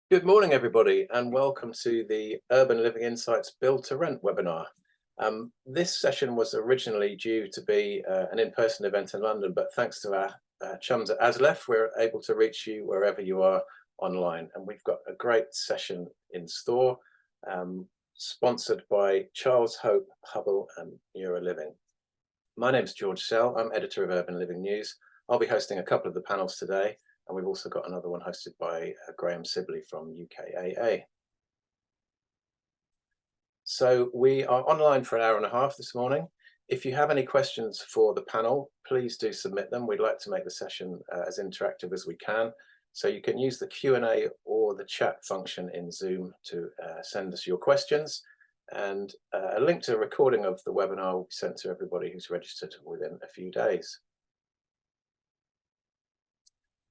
Good morning, everybody, and welcome to the Urban Living Insights Build to Rent webinar. This session was originally due to be an in-person event in London, but thanks to our chums at ASLEF, we're able to reach you wherever you are online. And we've got a great session in store, sponsored by Charles Hope, Hubbl and Mura Living. My name's George Sell. I'm editor of Urban Living News. I'll be hosting a couple of the panels today. And we've also got another one hosted by Sibley from UKAA. So we are online for an hour and a half this morning. If you have any questions for the panel, please do submit them. We'd like to make the session as interactive as we can. So you can use the Q&A or the chat function in Zoom to send us your questions. And a link to a recording of the webinar will be sent to everybody who's registered within a few days.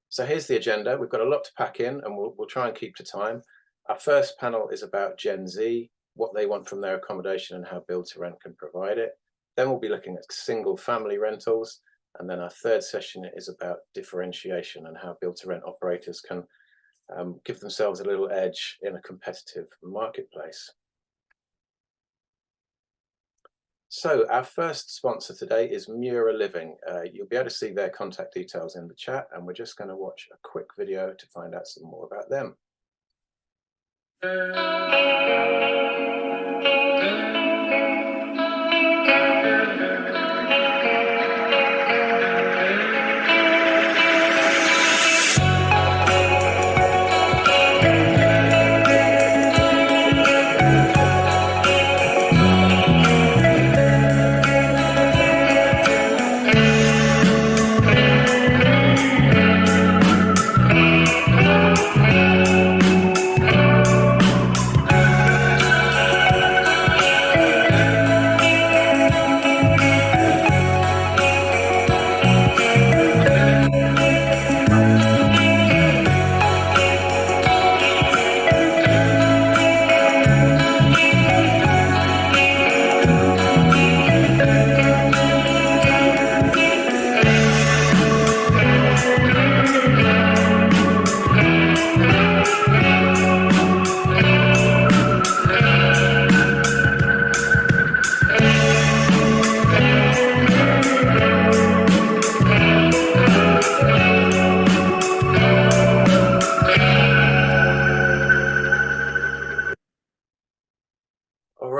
So here's the agenda. We've got a lot to pack in and we'll try and keep to time. Our first panel is about Gen Z, what they want from their accommodation and how Build to Rent can provide it. Then we'll be looking at single family rentals. And then our third session is about differentiation and how Build to Rent operators can give themselves a little edge in a competitive marketplace. So our first sponsor today is Mura Living. You'll be able to see their contact details in the chat, and we're just going to watch a quick video to find out some more about them.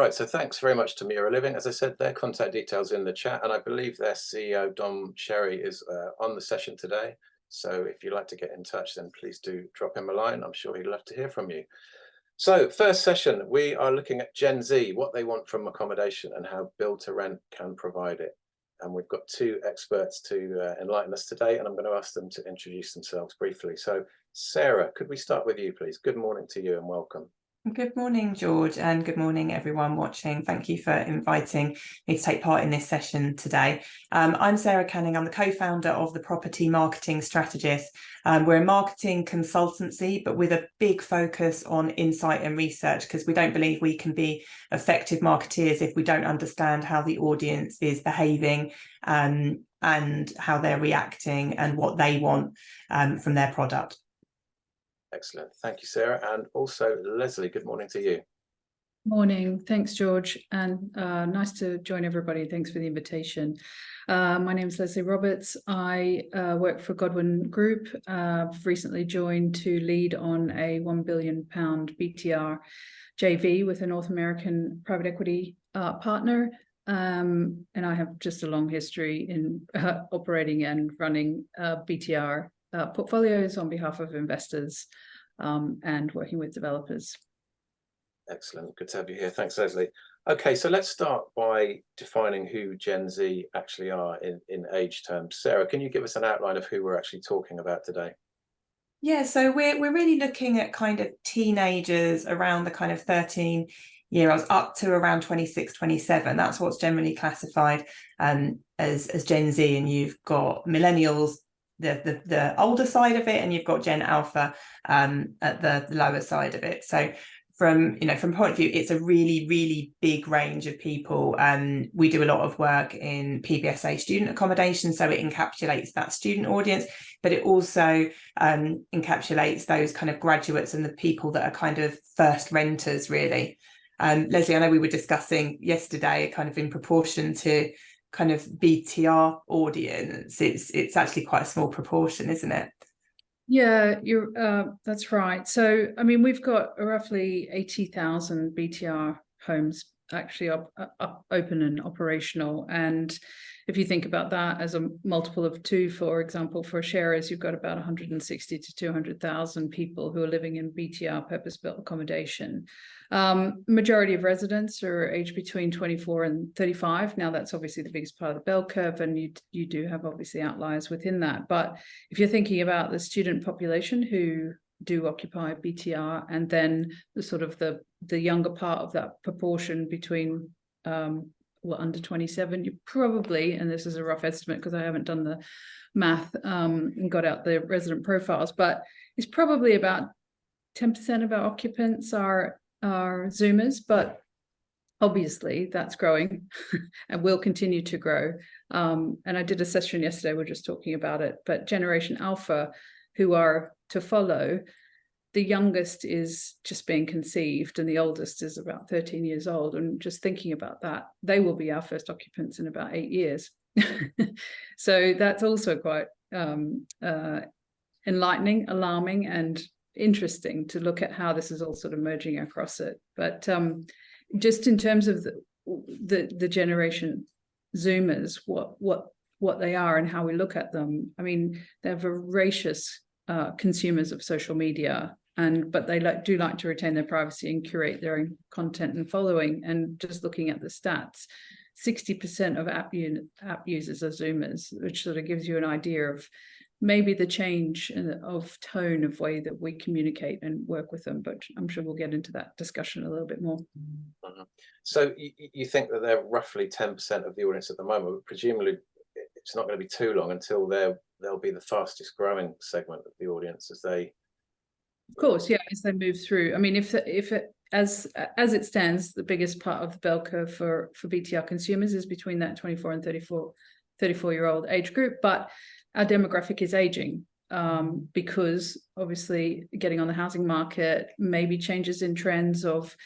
So thanks very much to Mura Living. As I said, their contact details in the chat, and I believe their CEO, Dom Sherry, is on the session today. So if you'd like to get in touch, then please do drop him a line. I'm sure he'd love to hear from you. So first session, we are looking at Gen Z, what they want from accommodation and how Build to Rent can provide it. And we've got two experts to enlighten us today, and I'm going to ask them to introduce themselves briefly. So Sarah, could we start with you, please? Good morning to you and welcome. Good morning, George, and good morning, everyone watching. Thank you for inviting me to take part in this session today. I'm Sarah Canning. I'm the co-founder of the Property Marketing Strategists. We're a marketing consultancy, but with a big focus on insight and research, because we don't believe we can be effective marketeers if we don't understand how the audience is behaving and how they're reacting and what they want from their product. Excellent. Thank you, Sarah. And also, Lesley, good morning to you. Morning. Thanks, George. And nice to join everybody. Thanks for the invitation. My name is Lesley Roberts. I work for Godwin Group. I've recently joined to lead on a £1 billion BTR JV with a North American private equity partner. And I have just a long history in operating and running BTR portfolios on behalf of investors and working with developers. Excellent. Good to have you here. Thanks, Lesley. Okay, so let's start by defining who Gen Z actually are in age terms. Sarah, can you give us an outline of who we're actually talking about today? Yeah, so we're really looking at kind of teenagers around the kind of 13-year-olds up to around 26, 27. That's what's generally classified as Gen Z, and you've got millennials, the older side of it, and you've got Gen Alpha at the lower side of it. So from point of view, it's a really, really big range of people. We do a lot of work in PBSA student accommodation, so it encapsulates that student audience, but it also encapsulates those kind of graduates and the people that are kind of first renters, really. Lesley, I know we were discussing yesterday, kind of in proportion to kind of BTR audience, it's actually quite a small proportion, isn't it? Yeah, that's right. So, I mean, we've got roughly 80,000 BTR homes actually up open and operational. And if you think about that as a multiple of 2, for example, for sharers, you've got about 160 to 200,000 people who are living in BTR purpose-built accommodation. Majority of residents are aged between 24 and 35. Now, that's obviously the biggest part of the bell curve, and you do have obviously outliers within that. But if you're thinking about the student population who do occupy BTR, and then the sort of the younger part of that proportion between under 27, you probably, and this is a rough estimate because I haven't done the math and got out the resident profiles, but it's probably about 10% of our occupants are Zoomers, but obviously that's growing and will continue to grow. And I did a session yesterday, we're just talking about it, but Generation Alpha, who are to follow, the youngest is just being conceived and the oldest is about 13 years old. And just thinking about that, they will be our first occupants in about 8 years. So that's also quite enlightening, alarming, and interesting to look at how this is all sort of merging across it. But just in terms of the generation Zoomers, what they are and how we look at them, I mean, they're voracious consumers of social media, but they do like to retain their privacy and curate their own content and following. And just looking at the stats, 60% of app users are Zoomers, which sort of gives you an idea of maybe the change of tone of way that we communicate and work with them. But I'm sure we'll get into that discussion a little bit more. Mm-hmm. So you think that they're roughly 10% of the audience at the moment, but presumably it's not going to be too long until they'll be the fastest growing segment of the audience as they... Of course, yeah, as they move through. I mean, as it stands, the biggest part of the bell curve for BTR consumers is between that 24 and 34-year-old age group, but our demographic is aging because obviously getting on the housing market, maybe changes in trends of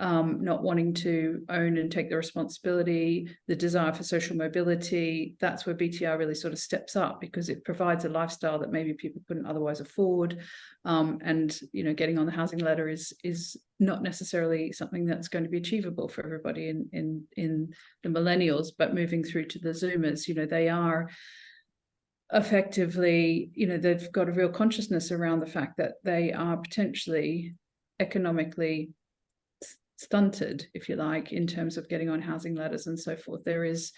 not wanting to own and take the responsibility, the desire for social mobility. That's where BTR really sort of steps up because it provides a lifestyle that maybe people couldn't otherwise afford. And getting on the housing ladder is not necessarily something that's going to be achievable for everybody in the millennials, but moving through to the Zoomers, they are effectively, they've got a real consciousness around the fact that they are potentially economically stunted, if you like, in terms of getting on housing ladders and so forth. There is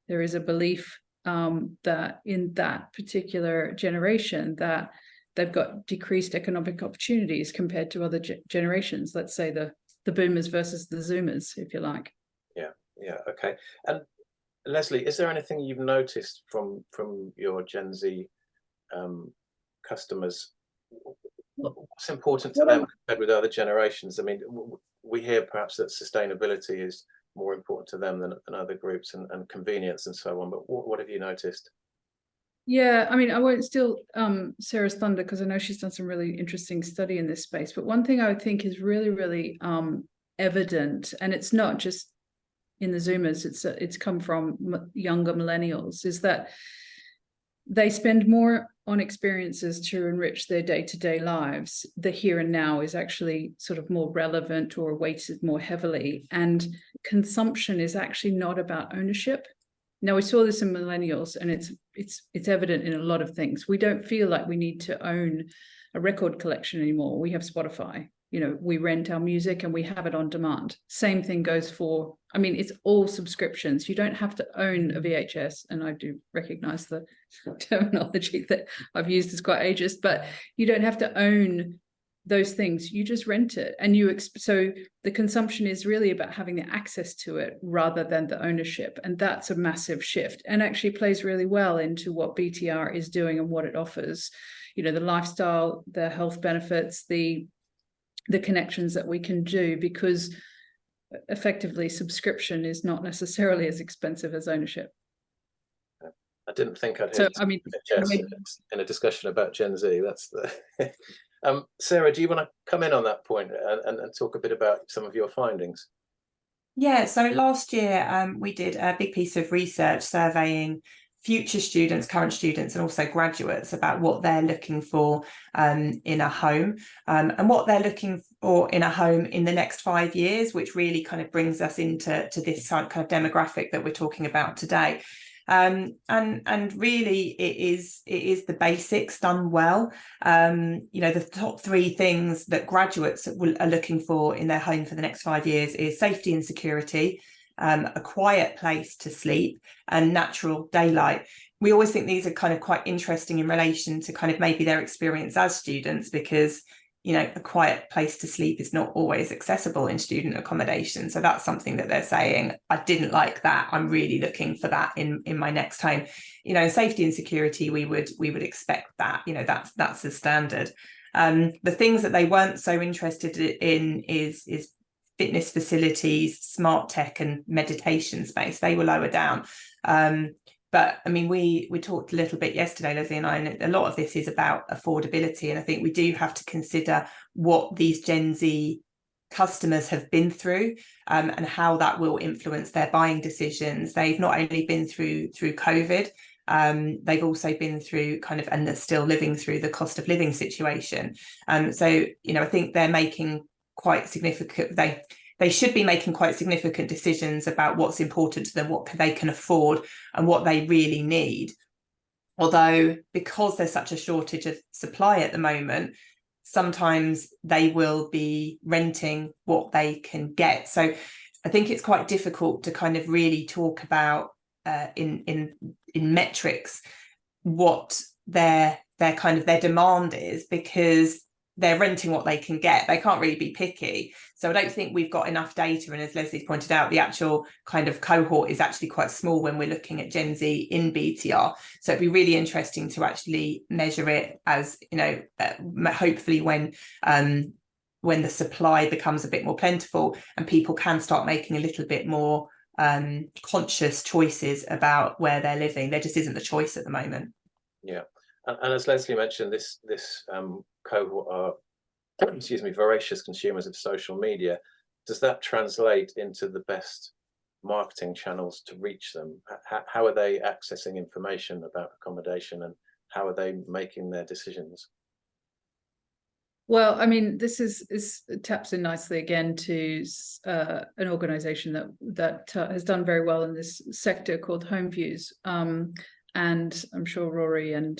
a belief that in that particular generation that they've got decreased economic opportunities compared to other generations, let's say the boomers versus the Zoomers, if you like. Yeah, okay. And Lesley, is there anything you've noticed from your Gen Z customers? What's important to them compared with other generations? I mean, we hear perhaps that sustainability is more important to them than other groups, and convenience and so on. But what have you noticed? Yeah, I mean, I won't steal Sarah's thunder because I know she's done some really interesting study in this space. But one thing I would think is really, really evident, and it's not just in the Zoomers, it's come from younger millennials, is that they spend more on experiences to enrich their day-to-day lives. The here and now is actually sort of more relevant or weighted more heavily. And consumption is actually not about ownership. Now, we saw this in millennials, and it's evident in a lot of things. We don't feel like we need to own a record collection anymore. We have Spotify. We rent our music and we have it on demand. Same thing goes for, I mean, it's all subscriptions. You don't have to own a VHS. And I do recognize the terminology that I've used is quite ageist, but you don't have to own those things. You just rent it. And so the consumption is really about having the access to it rather than the ownership. And that's a massive shift, and actually plays really well into what BTR is doing and what it offers. The lifestyle, the health benefits, the the connections that we can do, because effectively subscription is not necessarily as expensive as ownership. I didn't think I'd So, hear I mean, in a discussion about Gen Z. That's the Sarah, do you want to come in on that point and talk a bit about some of your findings? Yeah, so last year we did a big piece of research surveying future students, current students, and also graduates about what they're looking for in a home, and what they're looking for in a home in the next 5 years, which really kind of brings us into this kind of demographic that we're talking about today. And really it is the basics done well. The top 3 things that graduates are looking for in their home for the next 5 years is safety and security, a quiet place to sleep, and natural daylight. We always think these are kind of quite interesting in relation to kind of maybe their experience as students, because a quiet place to sleep is not always accessible in student accommodation. So that's something that they're saying, I didn't like that, I'm really looking for that in my next home. Safety and security, we would expect that, that's the standard. The things that they weren't so interested in is fitness facilities, smart tech, and meditation space. They were lower down. But I mean, we talked a little bit yesterday, Lesley and I, and a lot of this is about affordability. And I think we do have to consider what these Gen Z customers have been through, and how that will influence their buying decisions. They've not only been through COVID, they've also been through and they're still living through the cost of living situation. So, I think they're making quite significant, they should be making quite significant decisions about what's important to them, what they can afford, and what they really need. Although, because there's such a shortage of supply at the moment, sometimes they will be renting what they can get. So I think it's quite difficult to kind of really talk about in metrics what their demand is, because they're renting what they can get. They can't really be picky. So I don't think we've got enough data. And as Lesley's pointed out, the actual kind of cohort is actually quite small when we're looking at Gen Z in BTR. So it'd be really interesting to actually measure it as, hopefully when the supply becomes a bit more plentiful and people can start making a little bit more conscious choices about where they're living. There just isn't the choice at the moment. Yeah. And as Lesley mentioned, this cohort are, voracious consumers of social media. Does that translate into the best marketing channels to reach them? How are they accessing information about accommodation, and how are they making their decisions? Well, I mean, this is taps in nicely again to an organisation that has done very well in this sector called Home Views. And I'm sure Rory and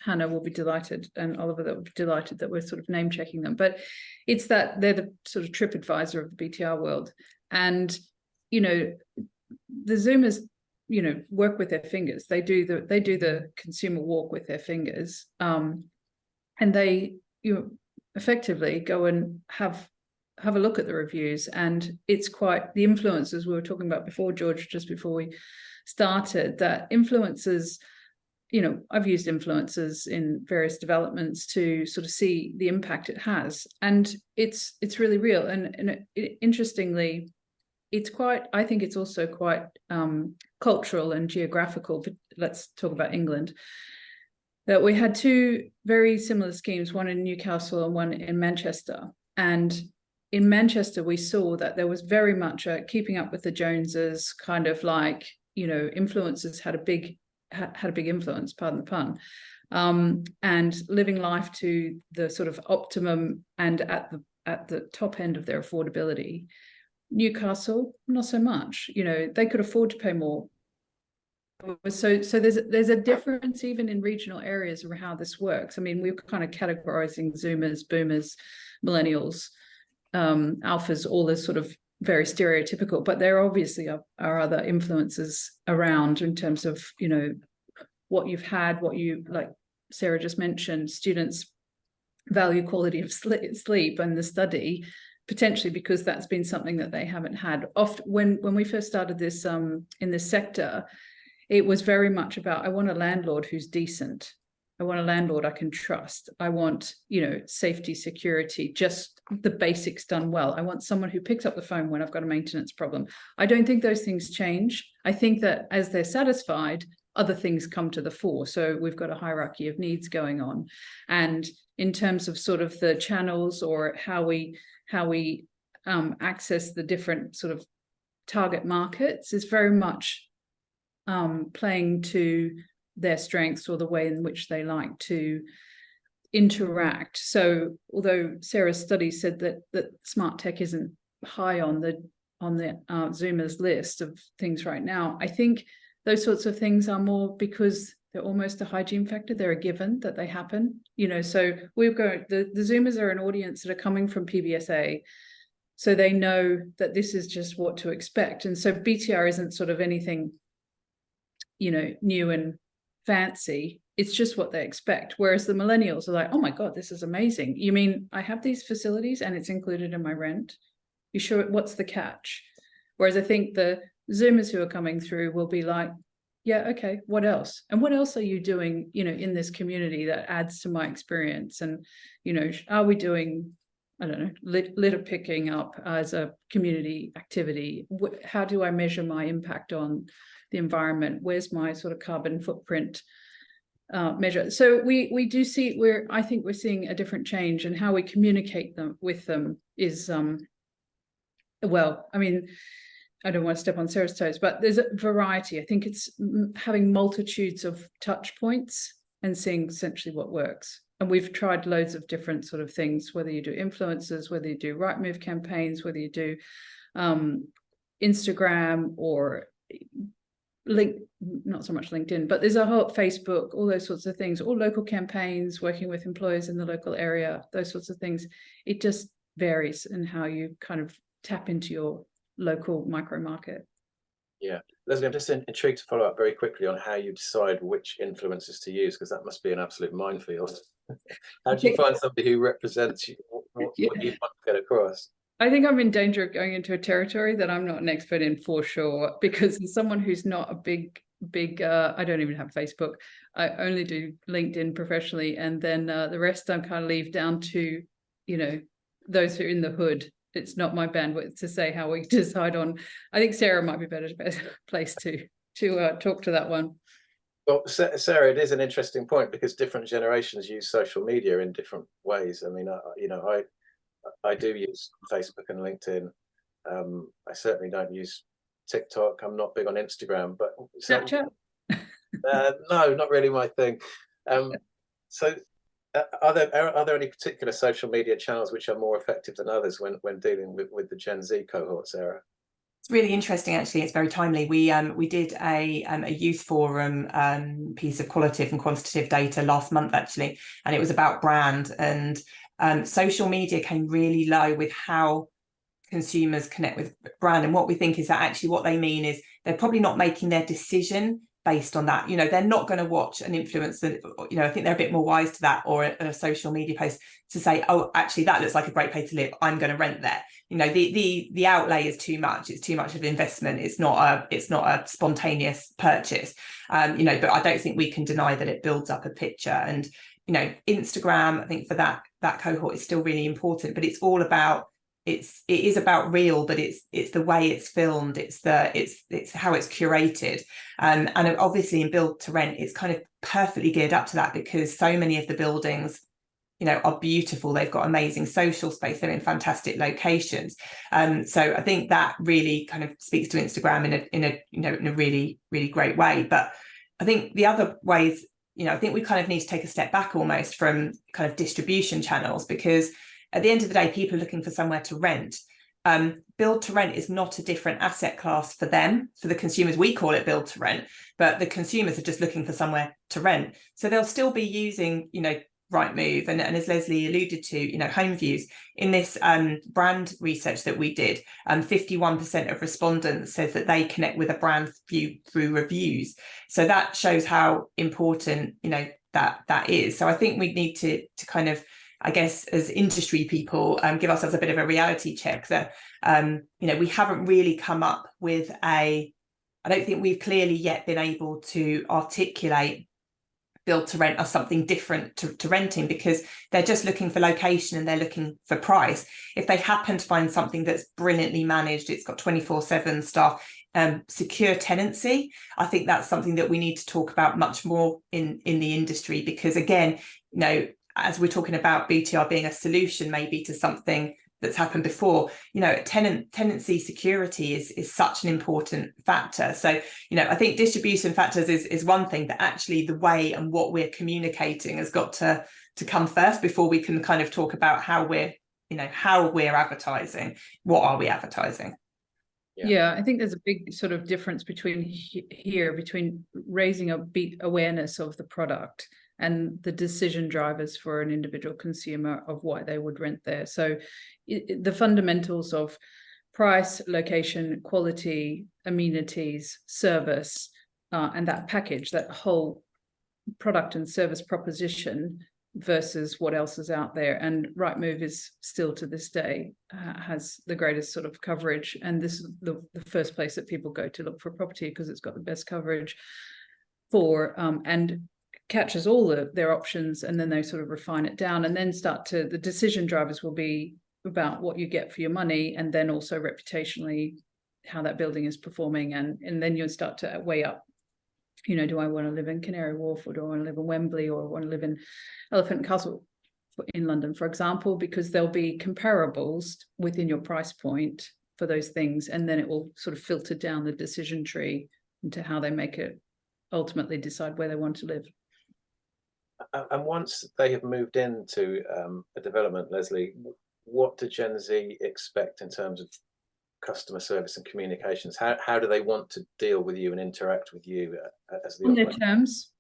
Hannah will be delighted, and Oliver that will be delighted that we're sort of name checking them. But it's that they're the sort of trip advisor of the BTR world. And, the Zoomers, work with their fingers. They do the consumer walk with their fingers. And they, effectively go and have a look at the reviews. And it's quite, the influencers we were talking about before, George, just before we started, that influencers, I've used influencers in various developments to sort of see the impact it has, and it's really real. And interestingly, I think it's also quite cultural and geographical. But let's talk about England. That we had 2 very similar schemes, one in Newcastle and one in Manchester. And in Manchester, we saw that there was very much a keeping up with the Joneses, kind of like, influencers had a big influence, pardon the pun, and living life to the sort of optimum and at the top end of their affordability. Newcastle, not so much. They could afford to pay more. So there's a difference even in regional areas around how this works. I mean, we're kind of categorizing Zoomers, Boomers, Millennials, Alphas, all this sort of very stereotypical, but there obviously are other influences around in terms of, what you've had, what you, like Sarah just mentioned, students value quality of sleep and the study, potentially because that's been something that they haven't had. Often when we first started this in this sector, it was very much about, I want a landlord who's decent. I want a landlord I can trust. I want, safety, security, just the basics done well. I want someone who picks up the phone when I've got a maintenance problem. I don't think those things change. I think that as they're satisfied, other things come to the fore. So we've got a hierarchy of needs going on. And in terms of sort of the channels or how we access the different sort of target markets is very much playing to their strengths or the way in which they like to interact. So although Sarah's study said that smart tech isn't high on the Zoomers list of things right now, I think those sorts of things are more because they're almost a hygiene factor. They're a given that they happen. So the Zoomers are an audience that are coming from PBSA, so they know that this is just what to expect. And so BTR isn't sort of anything, new and fancy. It's just what they expect. Whereas the millennials are like, oh my God, this is amazing. You mean I have these facilities and it's included in my rent? You sure? What's the catch? Whereas I think the Zoomers who are coming through will be like, yeah, okay, what else? And what else are you doing, in this community that adds to my experience? And, are we doing, I don't know, litter picking up as a community activity? How do I measure my impact on the environment? Where's my sort of carbon footprint measure? So we do see, I think we're seeing a different change, and how we communicate with them is, I don't want to step on Sarah's toes, but there's a variety. I think it's having multitudes of touch points and seeing essentially what works. And we've tried loads of different sort of things, whether you do influencers, whether you do right move campaigns, whether you do Instagram or not so much LinkedIn, but there's a whole Facebook, all those sorts of things, or local campaigns, working with employers in the local area, those sorts of things. It just varies in how you kind of tap into your local micro market. Yeah, Lesley, I'm just intrigued to follow up very quickly on how you decide which influencers to use, because that must be an absolute minefield. How do you find somebody who represents you, what you want to get across? I think I'm in danger of going into a territory that I'm not an expert in, for sure, because as someone who's not a big, I don't even have Facebook. I only do LinkedIn professionally, and then the rest I kind of leave down to, those who are in the hood. It's not my bandwidth to say how we decide on. I think Sarah might be better place to talk to that one. Well, Sarah, it is an interesting point, because different generations use social media in different ways. I mean, I do use Facebook and LinkedIn. I certainly don't use TikTok. I'm not big on Instagram, but Snapchat? No, not really my thing. So are there any particular social media channels which are more effective than others when dealing with the Gen Z cohort, Sarah? It's really interesting, actually. It's very timely. We did a youth forum piece of qualitative and quantitative data last month, actually, and it was about brand, and social media came really low with how consumers connect with brand. And what we think is that actually what they mean is they're probably not making their decision based on that. They're not going to watch an influencer. I think they're a bit more wise to that, or a social media post to say, oh, actually that looks like a great place to live, I'm going to rent there. The outlay is too much. It's too much of investment. It's not a spontaneous purchase. But I don't think we can deny that it builds up a picture. And Instagram, I think for that cohort is still really important, but it's all about, it is about real, but it's the way it's filmed, it's how it's curated, and obviously in build to rent it's kind of perfectly geared up to that, because so many of the buildings are beautiful. They've got amazing social space, they're in fantastic locations, so I think that really kind of speaks to Instagram in a really, really great way. But I think the other ways, I think we kind of need to take a step back almost from kind of distribution channels, because at the end of the day, people are looking for somewhere to rent. Build to rent is not a different asset class for them. For the consumers, we call it build to rent, but the consumers are just looking for somewhere to rent. So they'll still be using, Rightmove, and as Lesley alluded to, home views. In this brand research that we did, 51% of respondents said that they connect with a brand view through reviews. So that shows how important, that is. So I think we need to kind of, I guess, as industry people, give ourselves a bit of a reality check that, we haven't really come up with I don't think we've clearly yet been able to articulate build to rent are something different to renting, because they're just looking for location and they're looking for price. If they happen to find something that's brilliantly managed, it's got 24/7 staff, secure tenancy, I think that's something that we need to talk about much more in the industry, because again, you know, as we're talking about BTR being a solution maybe to something that's happened before, you know, tenancy security is such an important factor. So, you know, I think distribution factors is one thing, but actually the way and what we're communicating has got to come first before we can kind of talk about how we're advertising. What are we advertising? Yeah, I think there's a big sort of difference between raising awareness of the product and the decision drivers for an individual consumer of why they would rent there. So the fundamentals of price, location, quality, amenities, service, and that package, that whole product and service proposition versus what else is out there. And Rightmove is still to this day has the greatest sort of coverage. And this is the first place that people go to look for property, because it's got the best coverage for and catches all their options, and then they sort of refine it down, and then the decision drivers will be about what you get for your money, and then also reputationally how that building is performing, and then you'll start to weigh up, you know, do I want to live in Canary Wharf, or do I want to live in Wembley, or want to live in Elephant and Castle in London, for example, because there'll be comparables within your price point for those things, and then it will sort of filter down the decision tree into how they make it ultimately decide where they want to live. And once they have moved into a development, Lesley, what do Gen Z expect in terms of customer service and communications? How do they want to deal with you and interact with you as the on their terms?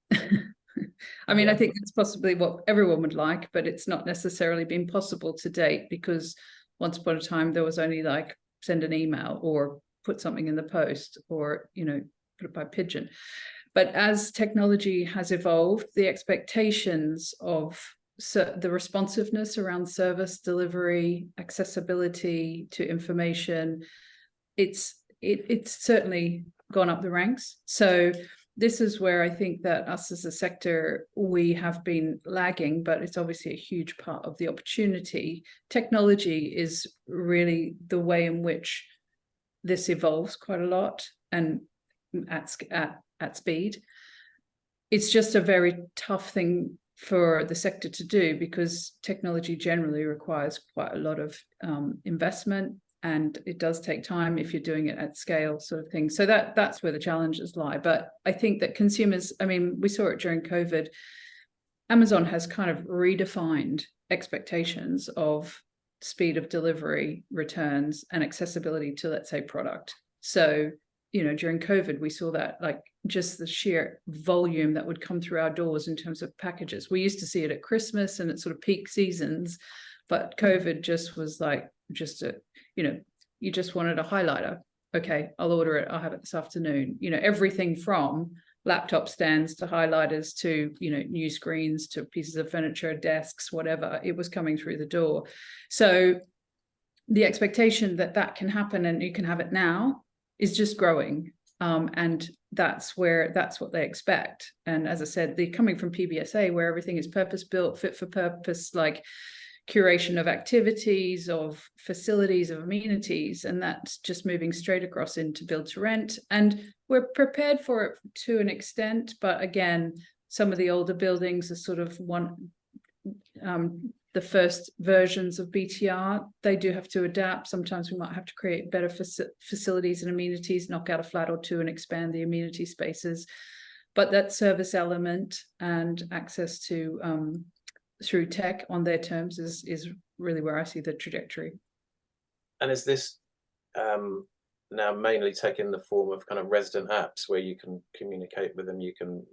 I mean, I think that's possibly what everyone would like, but it's not necessarily been possible to date, because once upon a time there was only like send an email or put something in the post, or, you know, put it by pigeon. But as technology has evolved, the expectations of the responsiveness around service delivery, accessibility to information, it's certainly gone up the ranks. So this is where I think that us as a sector, we have been lagging, but it's obviously a huge part of the opportunity. Technology is really the way in which this evolves quite a lot, and at speed. It's just a very tough thing for the sector to do, because technology generally requires quite a lot of investment, and it does take time if you're doing it at scale, sort of thing. So that's where the challenges lie. But I think that consumers, I mean, we saw it during COVID, Amazon has kind of redefined expectations of speed of delivery, returns, and accessibility to, let's say, product. So, you know, during COVID, we saw that, like, just the sheer volume that would come through our doors in terms of packages. We used to see it at Christmas and at sort of peak seasons, but COVID just was like, you know, you just wanted a highlighter. Okay, I'll order it. I'll have it this afternoon. You know, everything from laptop stands to highlighters to, you know, new screens to pieces of furniture, desks, whatever, it was coming through the door. So the expectation that can happen and you can have it now is just growing. And that's what they expect. And as I said, they're coming from PBSA, where everything is purpose-built, fit for purpose, like curation of activities, of facilities, of amenities, and that's just moving straight across into build to rent. And we're prepared for it to an extent, but again, some of the older buildings are sort of the first versions of BTR. They do have to adapt. Sometimes we might have to create better facilities and amenities, knock out a flat or two and expand the amenity spaces. But that service element and access to through tech on their terms is really where I see the trajectory. And is this now mainly taking the form of kind of resident apps where you can communicate with them, you can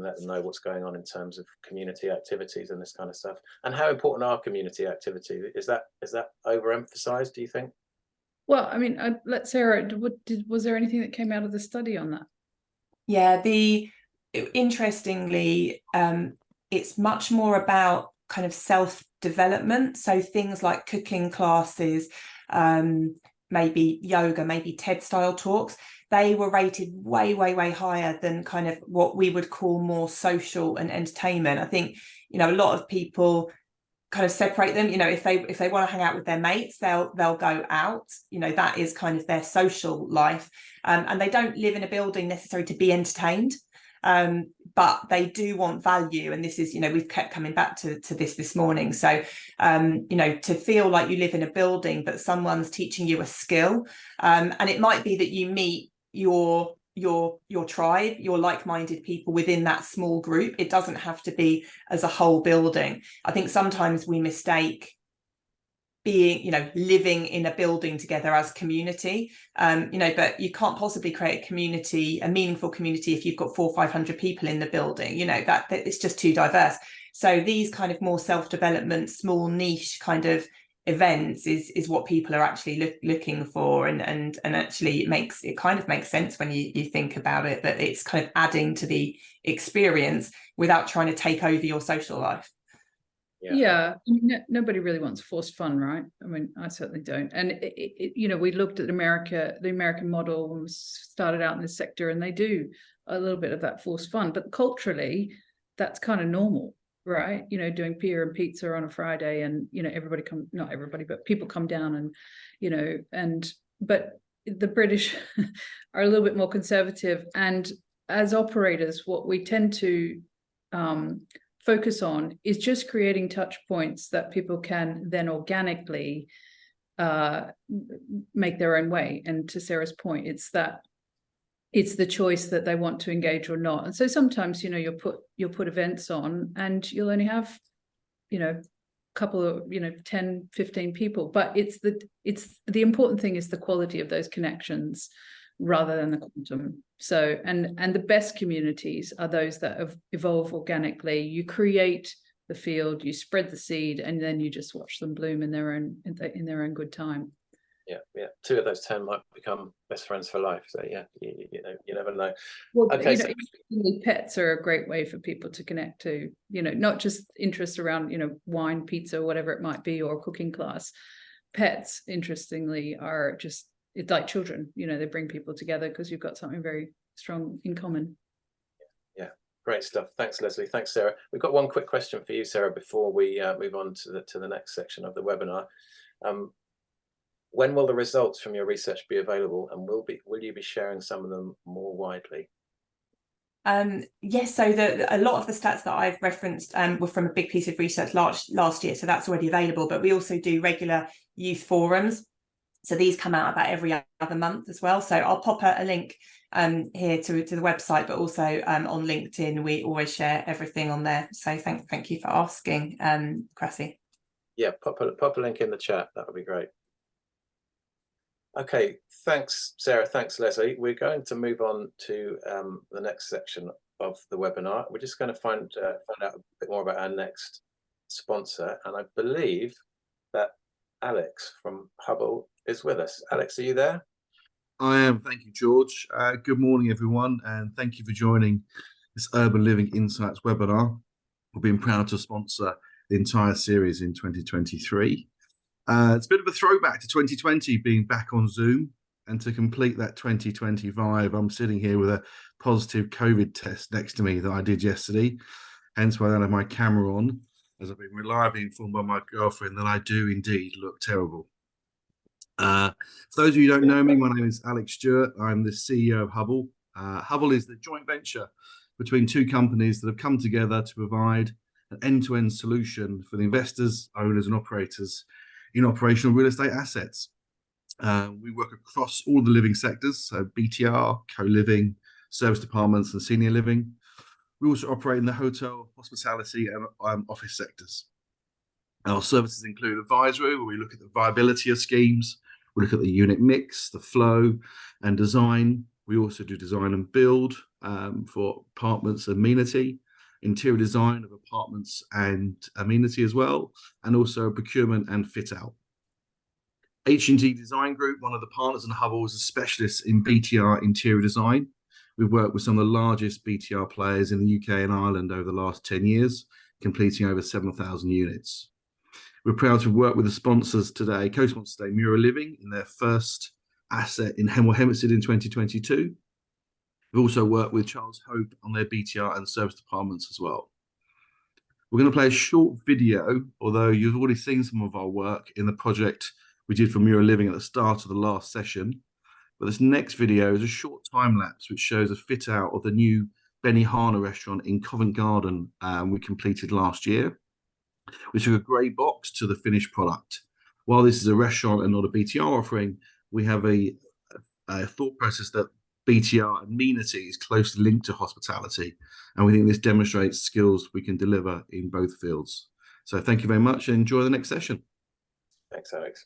let them know what's going on in terms of community activities and this kind of stuff? And how important are community activities? Is that overemphasized, do you think? Well, I mean, let's Sarah, was there anything that came out of the study on that? Yeah, interestingly, it's much more about kind of self-development. So things like cooking classes, maybe yoga, maybe TED style talks, they were rated way, way, way higher than kind of what we would call more social and entertainment. I think, you know, a lot of people kind of separate them. You know, if they want to hang out with their mates, they'll go out. You know, that is kind of their social life, and they don't live in a building necessarily to be entertained, but they do want value. And this is, you know, we've kept coming back to this morning. So you know, to feel like you live in a building but someone's teaching you a skill, and it might be that you meet your tribe, your like-minded people within that small group. It doesn't have to be as a whole building. I think sometimes we mistake being, you know, living in a building together as community, you know, but you can't possibly create a community, a meaningful community, if you've got 400 or 500 people in the building. You know, that it's just too diverse. So these kind of more self-development, small niche kind of events is what people are actually looking for, and actually it kind of makes sense when you think about it, that it's kind of adding to the experience without trying to take over your social life. Yeah, I mean, nobody really wants forced fun, right? I mean, I certainly don't. And you know, we looked at the American model when we started out in this sector, and they do a little bit of that forced fun, but culturally that's kind of normal, right? You know, doing beer and pizza on a Friday, and you know, not everybody, but people come down, and you know, but the British are a little bit more conservative, and as operators, what we tend to focus on is just creating touch points that people can then organically make their own way. And to Sarah's point, it's the choice that they want to engage or not. And so sometimes, you know, you'll put events on and you'll only have, you know, a couple of, you know, 10, 15 people, but it's the important thing is the quality of those connections rather than the quantum. So, and the best communities are those that evolve organically. You create the field, you spread the seed, and then you just watch them bloom in their own good time. Yeah. 2 of those 10 might become best friends for life. So yeah, you know, you never know. Well, okay, you know, pets are a great way for people to connect to, you know, not just interest around, you know, wine, pizza, whatever it might be, or cooking class. Pets, interestingly, are just, it's like children, you know, they bring people together because you've got something very strong in common. Yeah, great stuff. Thanks, Lesley. Thanks, Sarah. We've got one quick question for you, Sarah, before we move on to the next section of the webinar. When will the results from your research be available, and will you be sharing some of them more widely? Yes, so a lot of the stats that I've referenced were from a big piece of research last year, so that's already available. But we also do regular youth forums. So these come out about every other month as well. So I'll pop a link here to the website, but also on LinkedIn, we always share everything on there. So thank you for asking, Cressy. Yeah, pop a link in the chat. That would be great. Okay, thanks, Sarah. Thanks, Lesley. We're going to move on to the next section of the webinar. We're just going to find out a bit more about our next sponsor, and I believe that Alex from Hubbl is with us. Alex, are you there? I am. Thank you, George. Good morning, everyone, and thank you for joining this Urban Living Insights webinar. We've been proud to sponsor the entire series in 2023. It's a bit of a throwback to 2020 being back on Zoom, and to complete that 2025, I'm sitting here with a positive COVID test next to me that I did yesterday, hence why I don't have my camera on, as I've been reliably informed by my girlfriend that I do indeed look terrible. For those of you who don't know me, my name is Alex Stewart. I'm the CEO of Hubbl. Hubbl is the joint venture between 2 companies that have come together to provide an end-to-end solution for the investors, owners and operators in operational real estate assets. We work across all the living sectors, so BTR, co-living, service departments and senior living. We also operate in the hotel, hospitality and office sectors. Our services include advisory, where we look at the viability of schemes. We look at the unit mix, the flow and design. We also do design and build for apartments amenity, interior design of apartments and amenity as well, and also procurement and fit out. H&G Design Group, one of the partners in Hubbl, is a specialist in BTR interior design. We've worked with some of the largest BTR players in the UK and Ireland over the last 10 years, completing over 7,000 units. We're proud to work with the sponsors today, co-sponsors today, Mura Living in their first asset in Hemel Hempstead in 2022. We've also worked with Charles Hope on their BTR and service departments as well. We're going to play a short video, although you've already seen some of our work in the project we did for Mura Living at the start of the last session. But this next video is a short time lapse which shows a fit out of the new Benihana restaurant in Covent Garden we completed last year. We took a grey box to the finished product. While this is a restaurant and not a BTR offering, we have a thought process that BTR amenity is closely linked to hospitality, and we think this demonstrates skills we can deliver in both fields. So thank you very much and enjoy the next session. Thanks, Alex.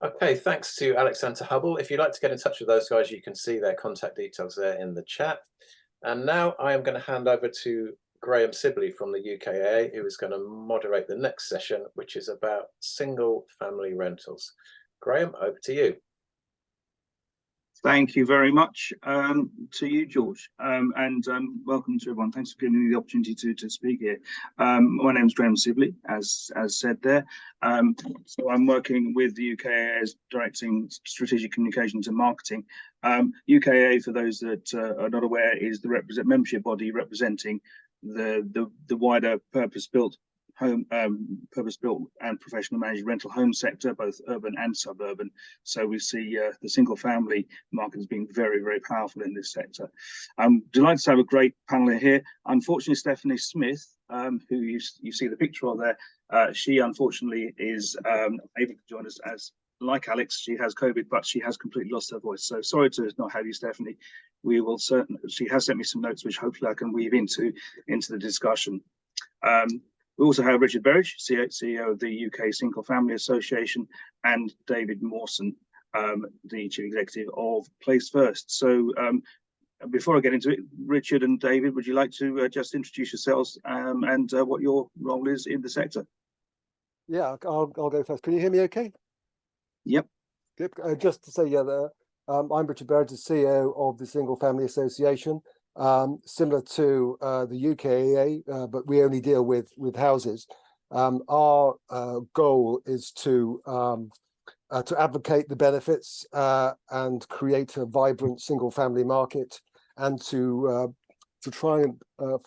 Okay, thanks to Alex and to Hubbl. If you'd like to get in touch with those guys, you can see their contact details there in the chat. And now I am going to hand over to Graham Sibley from the UKAA, who is going to moderate the next session, which is about single family rentals. Graham, over to you. Thank you very much to you, George, and welcome to everyone. Thanks for giving me the opportunity to speak here. My name is Graham Sibley, as said there. So I'm working with the UKAA as directing strategic communications and marketing. UKAA, for those that are not aware, is the membership body representing the wider purpose-built home, purpose-built and professional managed rental home sector, both urban and suburban. So we see the single family market as being very, very powerful in this sector. I'm delighted to have a great panel here. Unfortunately, Stephanie Smith, who you see the picture of there, she unfortunately is able to join us as, like Alex, she has COVID, but she has completely lost her voice. So sorry to not have you, Stephanie. We will certainly, she has sent me some notes, which hopefully I can weave into the discussion. We also have Richard Berridge, CEO of the UK Single Family Association, and David Mawson, the Chief Executive of Placefirst. So before I get into it, Richard and David, would you like to just introduce yourselves and what your role is in the sector? Yeah, I'll go first. Can you hear me okay? Yep. Good. Just to say, yeah, I'm Richard Berridge, the CEO of the Single Family Association. Similar to the UKAA, but we only deal with houses. Our goal is to advocate the benefits and create a vibrant single family market, and to try and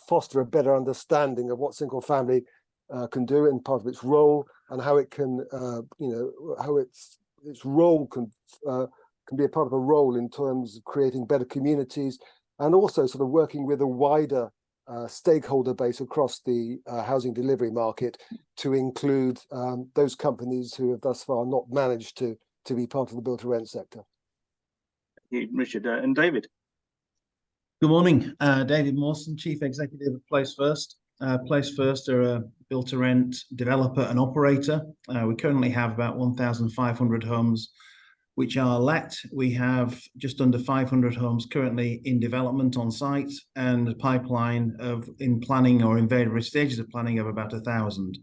foster a better understanding of what single family can do and part of its role, and how it can, how its role can be a part of a role in terms of creating better communities, and also sort of working with a wider stakeholder base across the housing delivery market to include those companies who have thus far not managed to be part of the build-to-rent sector. Richard and David. Good morning, David Mawson, Chief Executive of Placefirst. Placefirst are a build-to-rent developer and operator. We currently have about 1,500 homes which are let. We have just under 500 homes currently in development on site, and a pipeline in planning or in various stages of planning of about 1,000.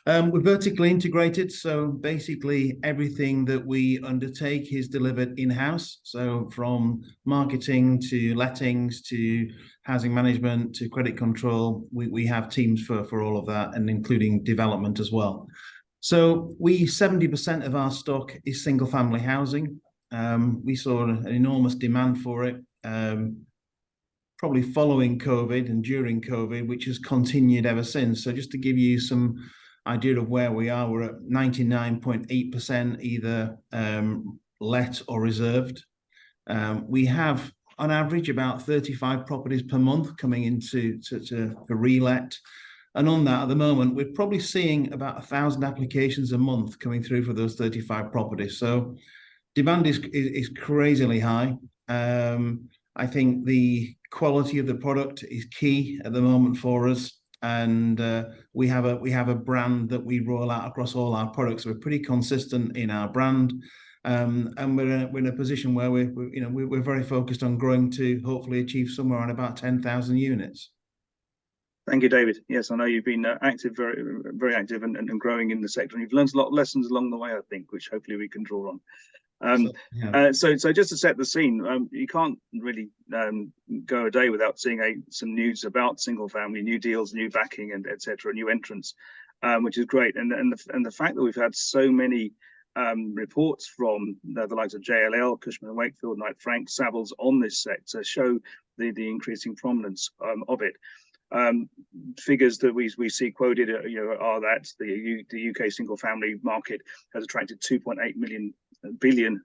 We're vertically integrated, so basically everything that we undertake is delivered in-house. So from marketing to lettings to housing management to credit control, we have teams for all of that, and including development as well. So 70% of our stock is single family housing. We saw an enormous demand for it, probably following COVID and during COVID, which has continued ever since. So just to give you some idea of where we are, we're at 99.8% either let or reserved. We have on average about 35 properties per month coming into for relet. And on that, at the moment, we're probably seeing about 1,000 applications a month coming through for those 35 properties. So demand is crazily high. I think the quality of the product is key at the moment for us. And we have a brand that we roll out across all our products. We're pretty consistent in our brand. And we're in a position where we're very focused on growing to hopefully achieve somewhere around about 10,000 units. Thank you, David. Yes, I know you've been active, very, very active and growing in the sector, and you've learned a lot of lessons along the way, I think, which hopefully we can draw on. So just to set the scene, you can't really go a day without seeing some news about single family, new deals, new backing, and etc., new entrants, which is great. And the fact that we've had so many reports from the likes of JLL, Cushman & Wakefield, Knight Frank, Savills on this sector show the increasing prominence of it. Figures that we see quoted, are that the UK single family market has attracted 2.8 billion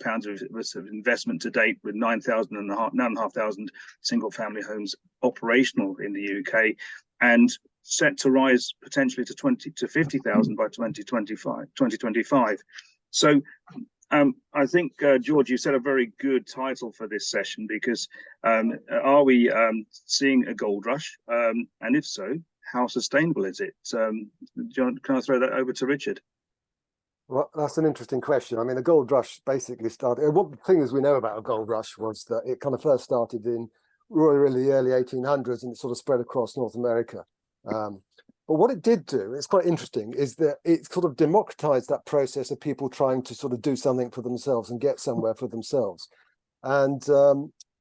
pounds of investment to date, with 9,500 single family homes operational in the UK, and set to rise potentially to 50,000 by 2025. So I think, George, you set a very good title for this session, because are we seeing a gold rush? And if so, how sustainable is it? John, can I throw that over to Richard? Well, that's an interesting question. I mean, a gold rush basically started. One thing as we know about a gold rush was that it kind of first started in really the early 1800s, and it sort of spread across North America. But what it did do, it's quite interesting, is that it sort of democratized that process of people trying to sort of do something for themselves and get somewhere for themselves. And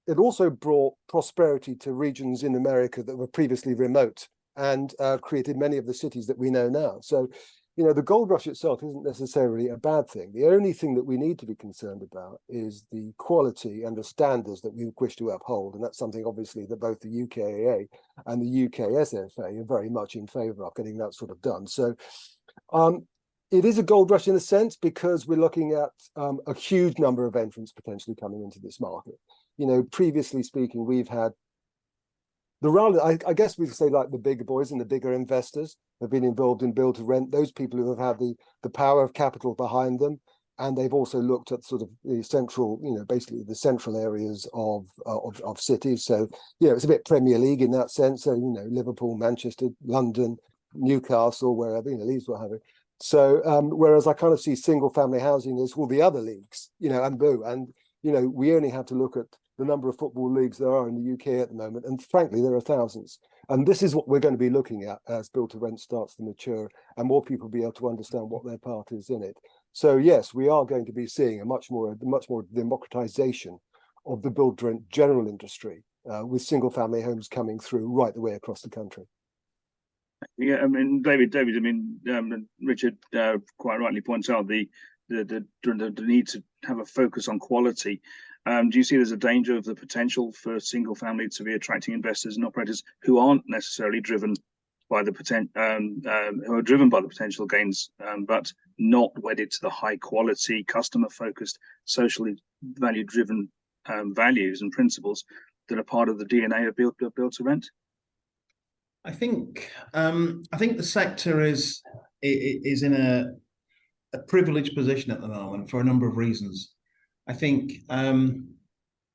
it also brought prosperity to regions in America that were previously remote, and created many of the cities that we know now. So, the gold rush itself isn't necessarily a bad thing. The only thing that we need to be concerned about is the quality and the standards that we wish to uphold. And that's something, obviously, that both the UKAA and the UKSFA are very much in favour of, getting that sort of done. So it is a gold rush in a sense, because we're looking at a huge number of entrants potentially coming into this market. Previously speaking, we've had I guess we could say, like, the bigger boys and the bigger investors have been involved in build to rent, those people who have had the power of capital behind them, and they've also looked at sort of the central, basically the central areas of cities. So, it's a bit Premier League in that sense. So, Liverpool, Manchester, London, Newcastle, wherever, Leeds, what have you. So, whereas I kind of see single family housing as all the other leagues, and boo. And, we only have to look at the number of football leagues there are in the UK at the moment, and frankly, there are thousands. And this is what we're going to be looking at as build to rent starts to mature, and more people be able to understand what their part is in it. So yes, we are going to be seeing a much more democratization of the build to rent general industry, with single family homes coming through right the way across the country. Yeah, I mean, David, Richard quite rightly points out the need to have a focus on quality. Do you see there's a danger of the potential for single family to be attracting investors and operators who aren't necessarily driven by the potential gains, but not wedded to the high quality, customer focused, socially value driven values and principles that are part of the DNA of build to rent? I think the sector is in a privileged position at the moment for a number of reasons. I think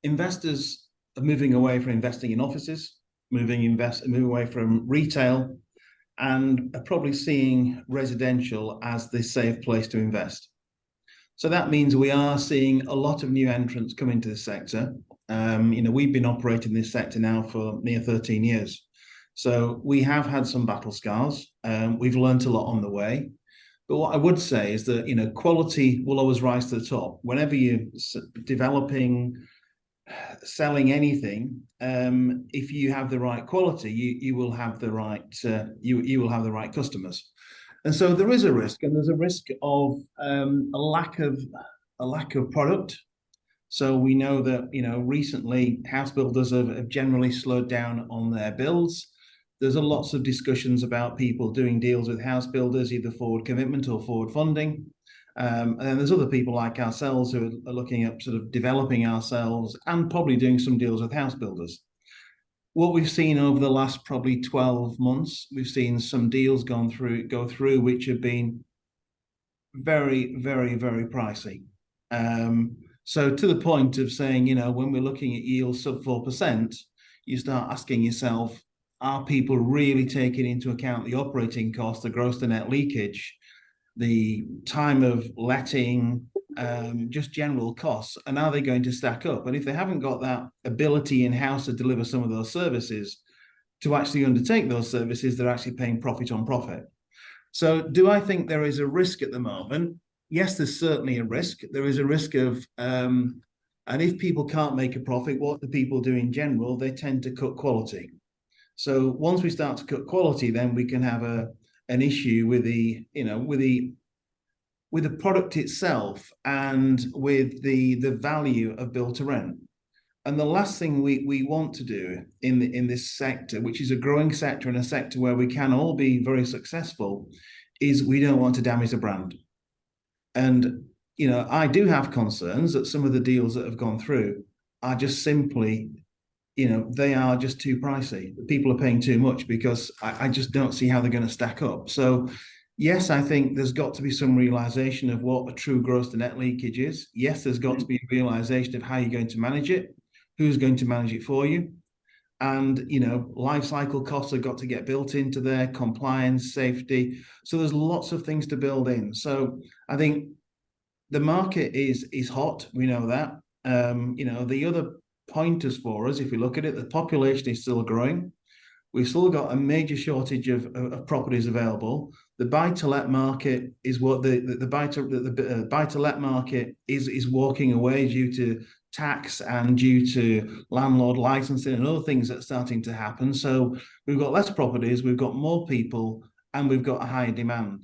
investors are moving away from investing in offices, moving away from retail, and are probably seeing residential as the safe place to invest. So that means we are seeing a lot of new entrants come into the sector. We've been operating this sector now for near 13 years. So we have had some battle scars. We've learned a lot on the way. But what I would say is that, quality will always rise to the top. Whenever you're developing, selling anything, if you have the right quality, you will have the right you will have the right customers. And so there is a risk, and there's a risk of a lack of product. So we know that recently house builders have generally slowed down on their builds. There's lots of discussions about people doing deals with house builders, either forward commitment or forward funding. And then there's other people like ourselves who are looking at sort of developing ourselves and probably doing some deals with house builders. what we've seen over the last probably 12 months, we've seen some deals go through which have been very, very, very pricey. So to the point of saying, you know, when we're looking at yields sub 4%, you start asking yourself, are people really taking into account the operating cost, the gross to net leakage, the time of letting, just general costs, and are they going to stack up? And if they haven't got that ability in-house to deliver some of those services, to actually undertake those services, they're actually paying profit on profit. So do I think there is a risk at the moment? Yes, there's certainly a risk. There is a risk of, and if people can't make a profit, what do people do in general? They tend to cut quality. So once we start to cut quality, then we can have an issue with the, you know, with the product itself and with the value of build to rent. And the last thing we want to do in this sector, which is a growing sector and a sector where we can all be very successful, is we don't want to damage the brand. And, you know, I do have concerns that some of the deals that have gone through are just simply, you know, they are just too pricey. People are paying too much because I just don't see how they're going to stack up. So yes, I think there's got to be some realization of what a true gross to net leakage is. Yes, there's got to be a realization of how you're going to manage it, who's going to manage it for you. And, you know, life cycle costs have got to get built into there, compliance, safety. So there's lots of things to build in. So I think the market is hot. We know that. You know, the other pointers for us, if we look at it, the population is still growing. We've still got a major shortage of properties available. The buy-to-let market is what the buy-to-let market is walking away due to tax and due to landlord licensing and other things that are starting to happen. So we've got less properties, we've got more people, and we've got a higher demand.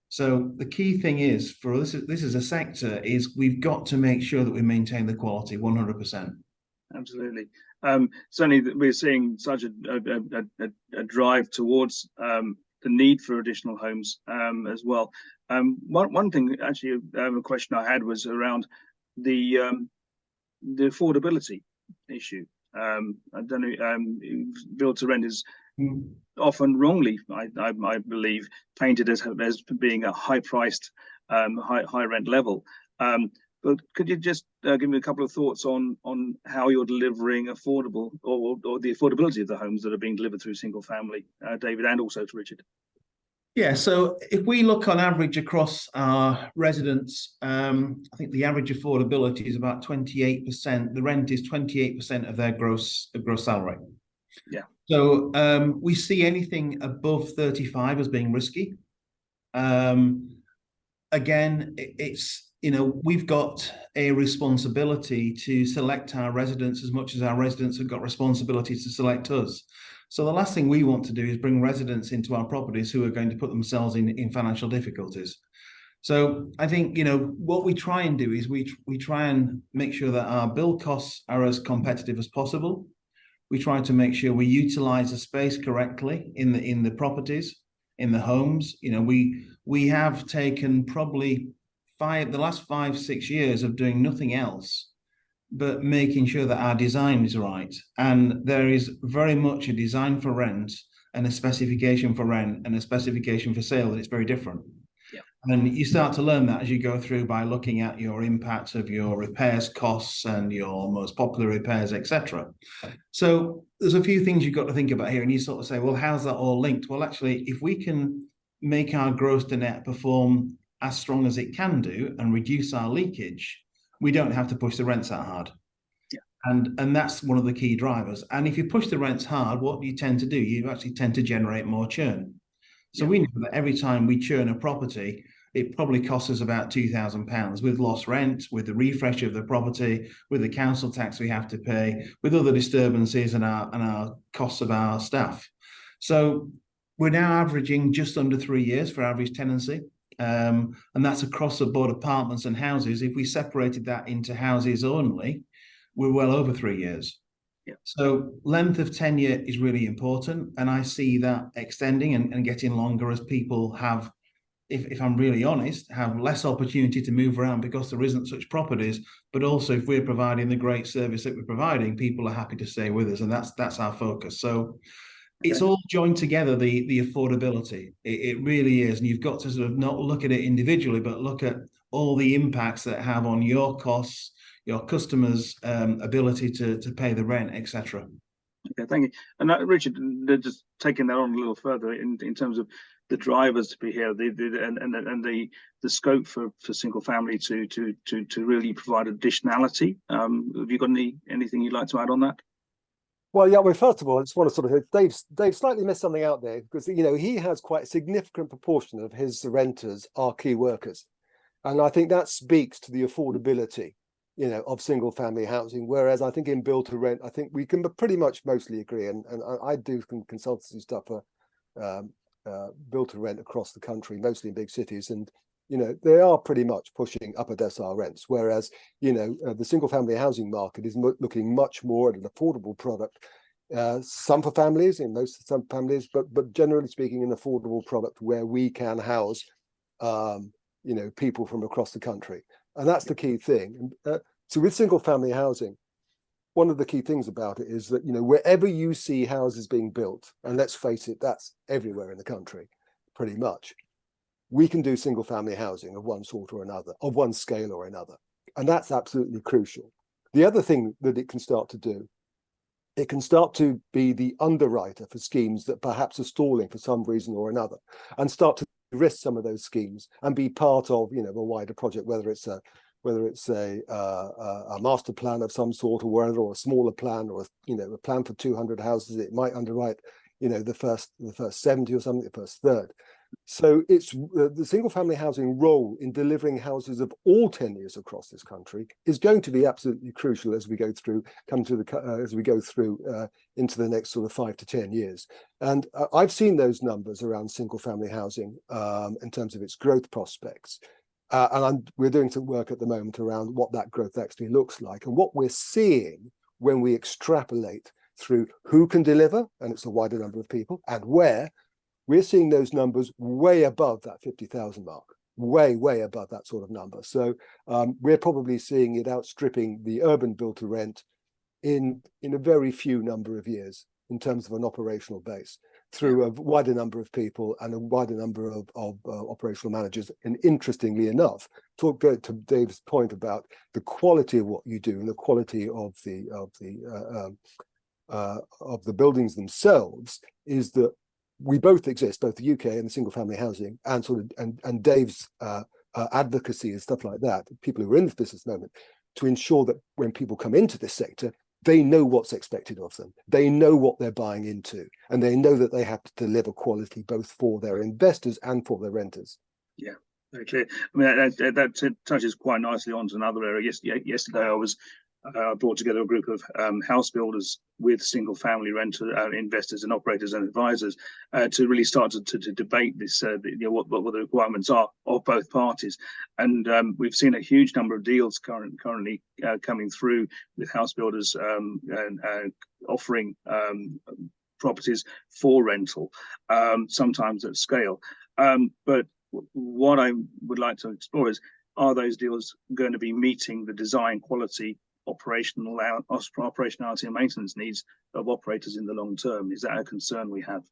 So the key thing is for us, this is a sector, is we've got to make sure that we maintain the quality 100%. Absolutely. Certainly we're seeing such a drive towards the need for additional homes as well. One thing, actually, a question I had was around the affordability issue. I don't know, build to rent is often wrongly, I believe, painted as being a high-priced, high rent level. But could you just give me a couple of thoughts on how you're delivering affordable or the affordability of the homes that are being delivered through single family, David, and also to Richard? Yeah, so if we look on average across our residents, I think the average affordability is about 28%. The rent is 28% of their gross salary. Yeah. So we see anything above 35 as being risky. Again, it's, you know, we've got a responsibility to select our residents as much as our residents have got responsibility to select us. So the last thing we want to do is bring residents into our properties who are going to put themselves in financial difficulties. So I think, you know, what we try and do is we try and make sure that our build costs are as competitive as possible. We try to make sure we utilize the space correctly in the properties, in the homes. You know, we have taken probably the last 5-6 years of doing nothing else but making sure that our design is right. And there is very much a design for rent and a specification for rent and a specification for sale, and it's very different. Yeah. And you start to learn that as you go through by looking at your impact of your repairs costs and your most popular repairs, etc. So there's a few things you've got to think about here, and you sort of say, well, how's that all linked? Well, actually, if we can make our gross to net perform as strong as it can do and reduce our leakage, we don't have to push the rents that hard. Yeah. And that's one of the key drivers. And if you push the rents hard, what do you tend to do? You actually tend to generate more churn. So we know that every time we churn a property, it probably costs us about £2,000 with lost rent, with the refresh of the property, with the council tax we have to pay, with other disturbances and our costs of our staff. So we're now averaging just under 3 years for average tenancy. And that's across the board, apartments and houses. If we separated that into houses only, we're well over 3 years. Yeah. So length of tenure is really important, and I see that extending and getting longer as people have if I'm really honest, have less opportunity to move around because there isn't such properties. But also, if we're providing the great service that we're providing, people are happy to stay with us, and that's our focus. So it's all joined together, the affordability. It really is, and you've got to sort of not look at it individually, but look at all the impacts that have on your costs, your customers' ability to pay the rent, etc. Okay, thank you. And Richard, just taking that on a little further in terms of the drivers to be here, the scope for single family to really provide additionality. Have you got anything you'd like to add on that? Well, yeah, well, first of all, I just want to sort of, Dave slightly missed something out there, because, you know, he has quite a significant proportion of his renters are key workers. And I think that speaks to the affordability, you know, of single family housing. Whereas I think in build to rent, I think we can pretty much mostly agree. And I do consultancy stuff for build to rent across the country, mostly in big cities. And, you know, they are pretty much pushing upper decile rents, whereas, you know, the single family housing market is looking much more at an affordable product. Some for families, in some families, but generally speaking, an affordable product where we can house, you know, people from across the country, and that's the key thing. So with single family housing, one of the key things about it is that, you know, wherever you see houses being built, and let's face it, that's everywhere in the country, pretty much, we can do single family housing of one sort or another, of one scale or another. And that's absolutely crucial. The other thing that it can start to do, it can start to be the underwriter for schemes that perhaps are stalling for some reason or another, and start to risk some of those schemes and be part of, you know, a wider project, whether it's a master plan of some sort or whatever, or a smaller plan, or, you know, a plan for 200 houses. It might underwrite, you know, the first 70 or something, the first third. So it's the single family housing role in delivering houses of all tenures across this country is going to be absolutely crucial as we go through, into the next sort of 5 to 10 years. And I've seen those numbers around single family housing in terms of its growth prospects. And we're doing some work at the moment around what that growth actually looks like. And what we're seeing when we extrapolate through who can deliver, and it's a wider number of people, and where, we're seeing those numbers way above that 50,000 mark, way above that sort of number. So we're probably seeing it outstripping the urban build to rent in a very few number of years in terms of an operational base, through a wider number of people and a wider number of operational managers. And interestingly enough, to go to Dave's point about the quality of what you do and the quality of the buildings themselves, is that we both exist, both the UK and the single family housing, and sort of and Dave's advocacy and stuff like that, people who are in this business moment, to ensure that when people come into this sector, they know what's expected of them. They know what they're buying into, and they know that they have to deliver quality both for their investors and for their renters. Yeah, very clear. I mean, that touches quite nicely onto another area. Yesterday, I brought together a group of house builders with single family renter investors and operators and advisors to really start to debate this, what the requirements are of both parties. And we've seen a huge number of deals currently coming through with house builders and offering properties for rental, sometimes at scale. But what I would like to explore is, are those deals going to be meeting the design quality, operationality and maintenance needs of operators in the long term? Is that a concern we have?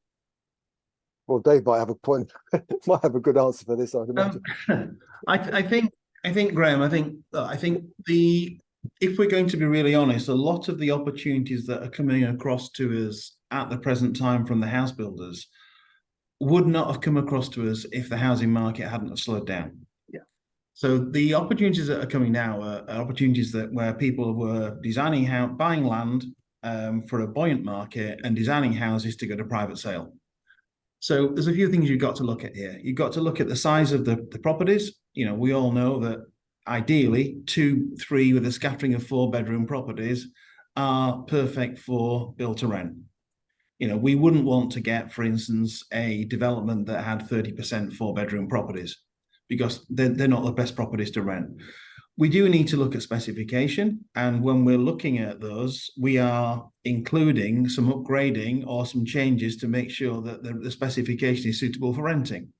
Well, Dave might have a point, might have a good answer for this, I'd imagine. I think, Graham, if we're going to be really honest, a lot of the opportunities that are coming across to us at the present time from the house builders would not have come across to us if the housing market hadn't have slowed down. So the opportunities that are coming now are opportunities where people were buying land for a buoyant market and designing houses to go to private sale. So there's a few things you've got to look at here. You've got to look at the size of the properties. You know, we all know that ideally 2, 3 with a scattering of 4-bedroom properties are perfect for build to rent. You know, we wouldn't want to get, for instance, a development that had 30% 4-bedroom properties, because they're not the best properties to rent. We do need to look at specification, and when we're looking at those, we are including some upgrading or some changes to make sure that the specification is suitable for renting.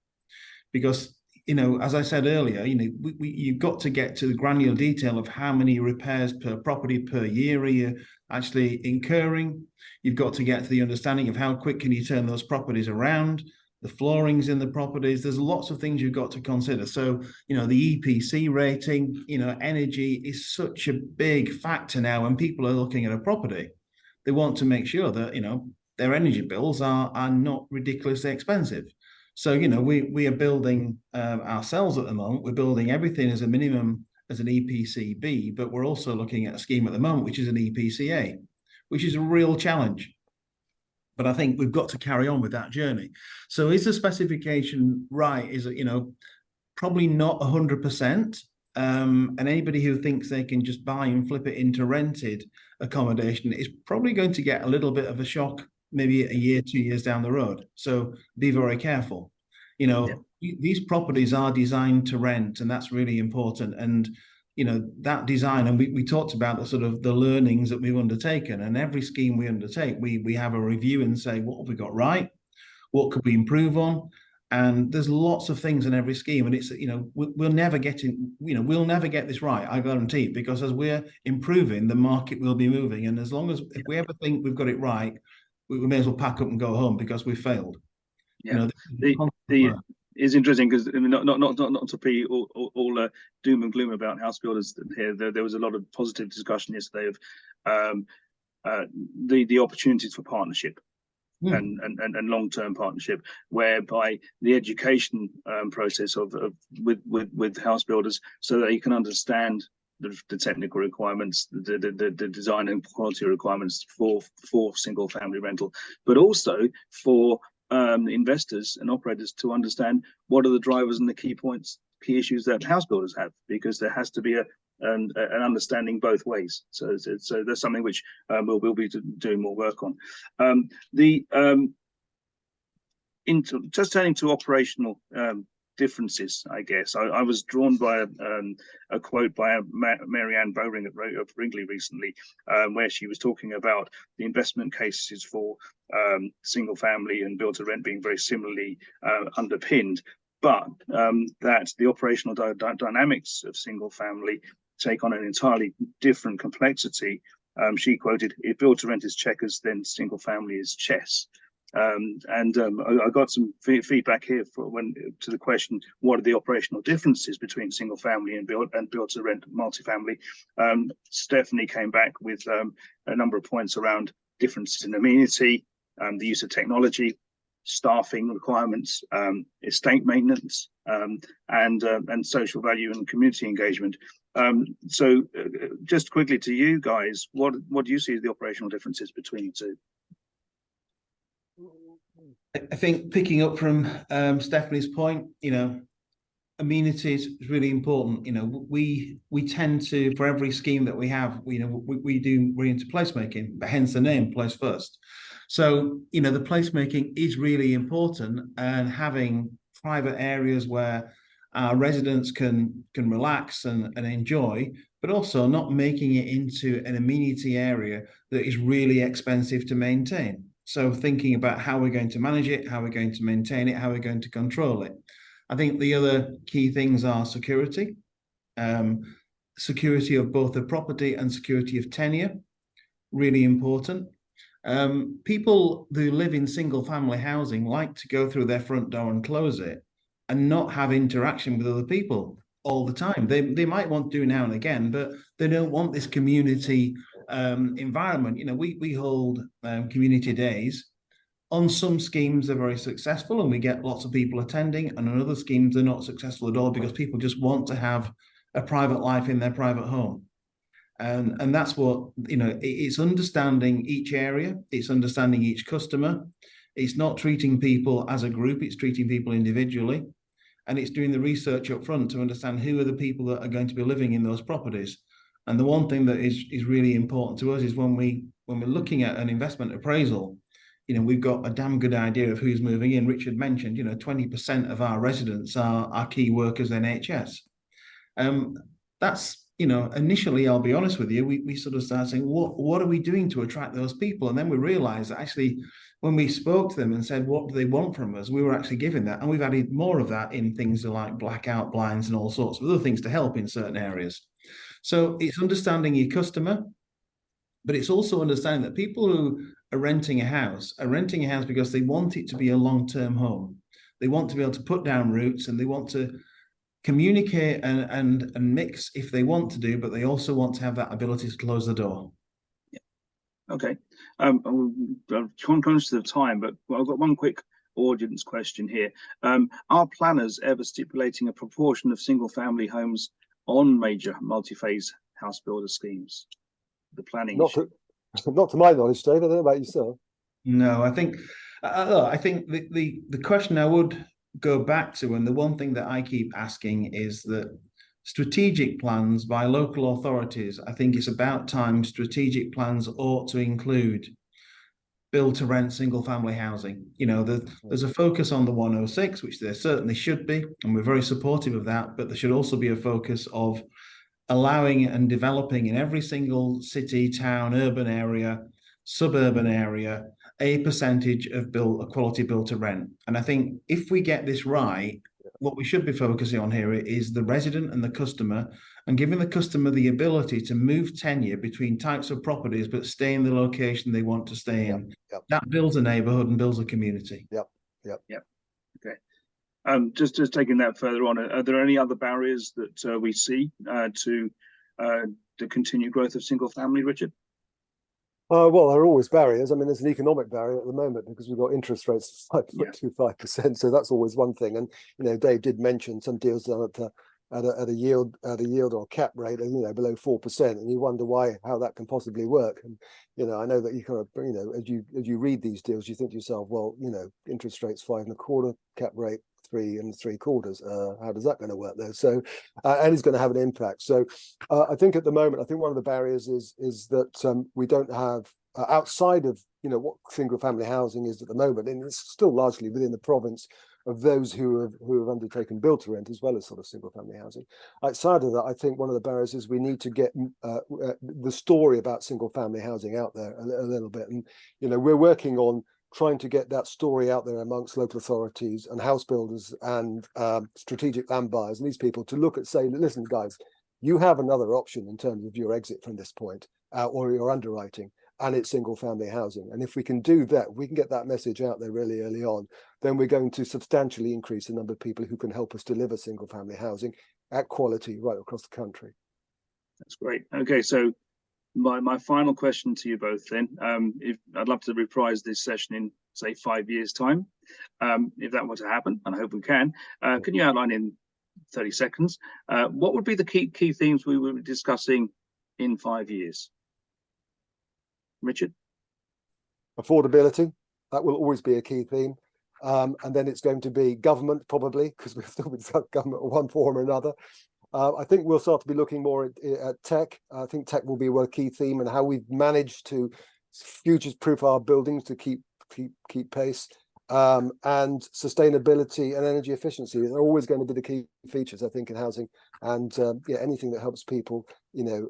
Because as I said earlier, you've got to get to the granular detail of how many repairs per property per year are you actually incurring. You've got to get to the understanding of how quick can you turn those properties around, the floorings in the properties. There's lots of things you've got to consider. So, the EPC rating, energy is such a big factor now when people are looking at a property. They want to make sure that, their energy bills are not ridiculously expensive. So, we are building ourselves at the moment. We're building everything as a minimum as an EPC-B, but we're also looking at a scheme at the moment, which is an EPC-A, which is a real challenge. But I think we've got to carry on with that journey. So is the specification right? Is it, probably not 100%. And anybody who thinks they can just buy and flip it into rented accommodation is probably going to get a little bit of a shock, maybe a year, 2 years down the road. So be very careful. These properties are designed to rent, and that's really important. And that design, and we talked about the sort of the learnings that we've undertaken, and every scheme we undertake, we have a review and say, what have we got right? What could we improve on? And there's lots of things in every scheme, and it's, we'll never get this right, I guarantee, because as we're improving, the market will be moving. And as long as, if we ever think we've got it right, we may as well pack up and go home because we failed. Yeah, it's interesting because not to be all doom and gloom about house builders here. There was a lot of positive discussion yesterday of the opportunities for partnership. And long-term partnership, whereby the education process with house builders, so that you can understand the technical requirements, the design and quality requirements for single family rental, but also for investors and operators to understand what are the drivers and the key key issues that house builders have, because there has to be an understanding both ways. So that's something which we'll be doing more work on. Just turning to operational differences, I guess. I was drawn by a quote by Marianne Bowring of Wrigley recently, where she was talking about the investment cases for single family and build to rent being very similarly underpinned, but that the operational dynamics of single family take on an entirely different complexity. She quoted, "If build to rent is checkers, then single family is chess." I got some feedback here to the question, what are the operational differences between single family and build to rent multifamily? Stephanie came back with a number of points around differences in amenity, the use of technology, staffing requirements, estate maintenance, and social value and community engagement. So just quickly to you guys, what do you see as the operational differences between the two? I think picking up from Stephanie's point, amenities is really important. We tend to, for every scheme that we have, we're into placemaking, but hence the name Placefirst. So, the placemaking is really important, and having private areas where our residents can relax and enjoy, but also not making it into an amenity area that is really expensive to maintain. So thinking about how we're going to manage it, how we're going to maintain it, how we're going to control it. I think the other key things are security, security of both the property and security of tenure, really important. People who live in single family housing like to go through their front door and close it and not have interaction with other people all the time. They might want to do now and again, but they don't want this community environment. We hold community days. On some schemes they're very successful and we get lots of people attending, and on other schemes they're not successful at all because people just want to have a private life in their private home. And that's what, it's understanding each area, it's understanding each customer, it's not treating people as a group, it's treating people individually, and it's doing the research up front to understand who are the people that are going to be living in those properties. And the one thing that is really important to us is when we're looking at an investment appraisal, we've got a damn good idea of who's moving in. Richard mentioned, 20% of our residents are key workers in NHS. That's you know, initially, I'll be honest with you, we sort of started saying, what are we doing to attract those people? And then we realized that actually, when we spoke to them and said, what do they want from us? We were actually giving that. And we've added more of that in things like blackout blinds and all sorts of other things to help in certain areas. So it's understanding your customer, but it's also understanding that people who are renting a house because they want it to be a long-term home. They want to be able to put down roots, and they want to communicate and mix if they want to do, but they also want to have that ability to close the door. Okay, I'm conscious of time, but I've got one quick audience question here. Are planners ever stipulating a proportion of single-family homes on major multi-phase house builder schemes? The planning issue. Not to my knowledge, Dave. I don't know about yourself. No, I think the question I would go back to, and the one thing that I keep asking, is that strategic plans by local authorities, I think it's about time strategic plans ought to include build to rent single family housing. You know, there's a focus on the 106, which there certainly should be, and we're very supportive of that, but there should also be a focus of allowing and developing in every single city, town, urban area, suburban area, a percentage of a quality build to rent. And I think if we get this right, what we should be focusing on here is the resident and the customer, and giving the customer the ability to move tenure between types of properties, but stay in the location they want to stay in. Yep. That builds a neighborhood and builds a community. Yep. Okay. Just taking that further on, are there any other barriers that we see to the continued growth of single family, Richard? Well, there are always barriers. I mean, there's an economic barrier at the moment because we've got interest rates of 5.25%. So that's always one thing. And, you know, Dave did mention some deals done at a yield or cap rate, you know, below 4%. And you wonder how that can possibly work. And, you know, I know that you kind of, you know, as you read these deals, you think to yourself, well, you know, interest rates 5.25%, cap rate 3 3/4. How does that going to work there? So, and it's going to have an impact. So, I think at the moment, I think one of the barriers is that we don't have outside of, you know, what single family housing is at the moment, and it's still largely within the province of those who have undertaken build to rent as well as sort of single family housing. Outside of that, I think one of the barriers is we need to get the story about single family housing out there a little bit, and you know, we're working on trying to get that story out there amongst local authorities and house builders and strategic land buyers and these people to look at, say, listen, guys, you have another option in terms of your exit from this point or your underwriting, and it's single family housing. And if we can do that, we can get that message out there really early on, then we're going to substantially increase the number of people who can help us deliver single family housing at quality right across the country. That's great. Okay, so my final question to you both then, if I'd love to reprise this session in, say, 5 years' time, if that were to happen, and I hope we can you outline in 30 seconds, what would be the key themes we were discussing in 5 years? Richard? Affordability, that will always be a key theme. And then it's going to be government, probably, because we've still been government in one form or another. I think we'll start to be looking more at tech. I think tech will be a key theme, and how we've managed to future-proof our buildings to keep pace. And sustainability and energy efficiency are always going to be the key features, I think, in housing. And anything that helps people, run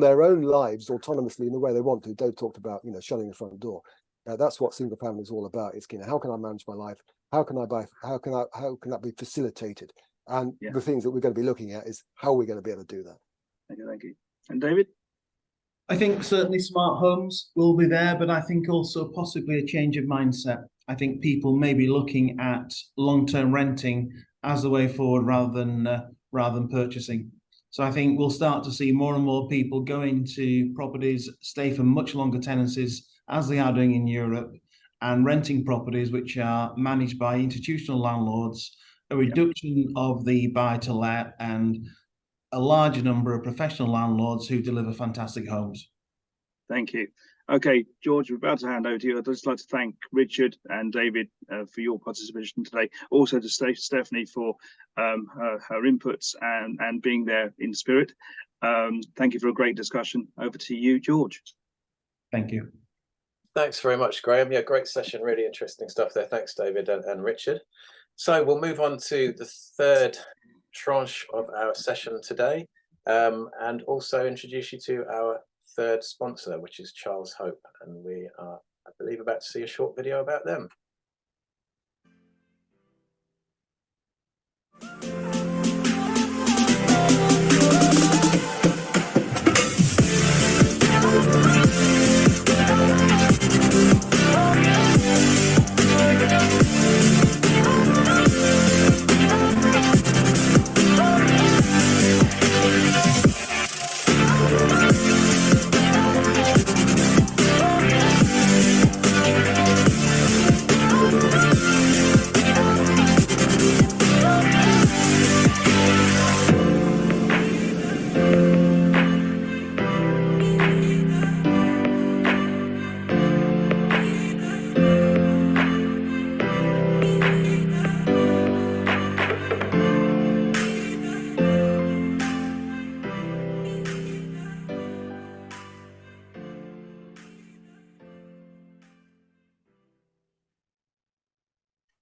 their own lives autonomously in the way they want to. Dave talked about, shutting the front door. That's what single family is all about. It's how can I manage my life? How can that be facilitated? And the things that we're going to be looking at is how we're going to be able to do that. Thank you. And David? I think certainly smart homes will be there, but I think also possibly a change of mindset. I think people may be looking at long-term renting as the way forward rather than purchasing. So I think we'll start to see more and more people go into properties, stay for much longer tenancies as they are doing in Europe, and renting properties which are managed by institutional landlords, a reduction of the buy-to-let, and a larger number of professional landlords who deliver fantastic homes. Thank you. Okay, George, we're about to hand over to you. I'd just like to thank Richard and David for your participation today. Also to Stephanie for her inputs and being there in spirit. Thank you for a great discussion. Over to you, George. Thank you. Thanks very much, Graham. Yeah, great session. Really interesting stuff there. Thanks, David and Richard. So we'll move on to the third tranche of our session today, and also introduce you to our third sponsor, which is Charles Hope, and we are, I believe, about to see a short video about them.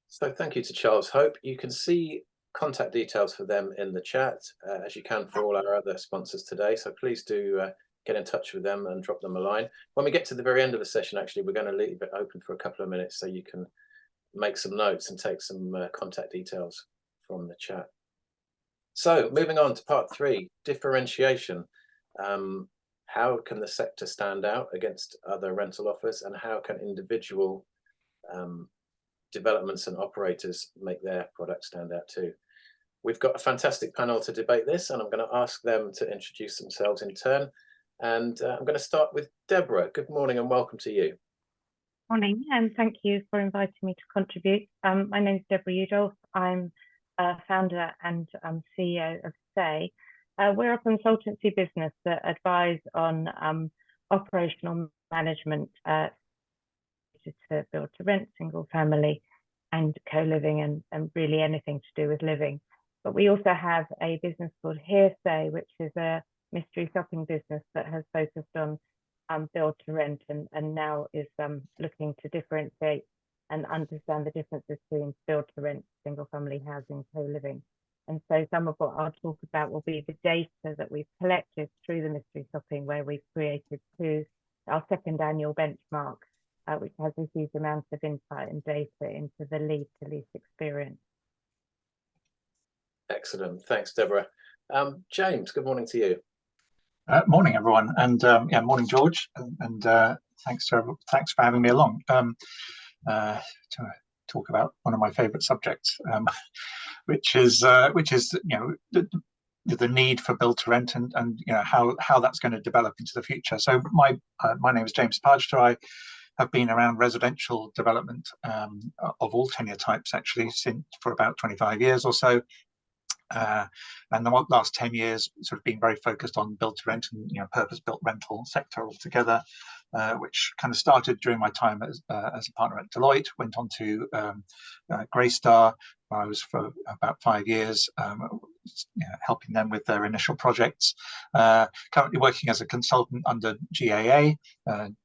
So thank you to Charles Hope. You can see contact details for them in the chat, as you can for all our other sponsors today. So please do get in touch with them and drop them a line. When we get to the very end of the session, actually, we're going to leave it open for a couple of minutes so you can make some notes and take some contact details from the chat. So moving on to part 3, differentiation. How can the sector stand out against other rental offers, and how can individual developments and operators make their product stand out too? We've got a fantastic panel to debate this, and I'm going to ask them to introduce themselves in turn. And I'm going to start with Deborah. Good morning and welcome to you. Morning, and thank you for inviting me to contribute. My name is Deborah Udolph. I'm founder and CEO of Say. We're a consultancy business that advise on operational management to build to rent, single family and co-living, and really anything to do with living. But we also have a business called Hearsay, which is a mystery shopping business that has focused on build to rent, and now is looking to differentiate and understand the differences between build to rent, single family housing, co-living. And so some of what I'll talk about will be the data that we've collected through the mystery shopping, where we've created our second annual benchmark, which has a huge amount of insight and data into the lead to lease experience. Excellent, thanks Deborah. James, good morning to you. Morning everyone, and yeah, morning George, and thanks for having me along to talk about one of my favourite subjects, which is the need for build to rent, and how that's going to develop into the future. So my name is James Pargester. I have been around residential development of all tenure types actually for about 25 years or so. And the last 10 years sort of been very focused on build to rent and purpose-built rental sector altogether, which kind of started during my time as a partner at Deloitte, went on to Greystar, where I was for about 5 years, helping them with their initial projects. Currently working as a consultant under GAA,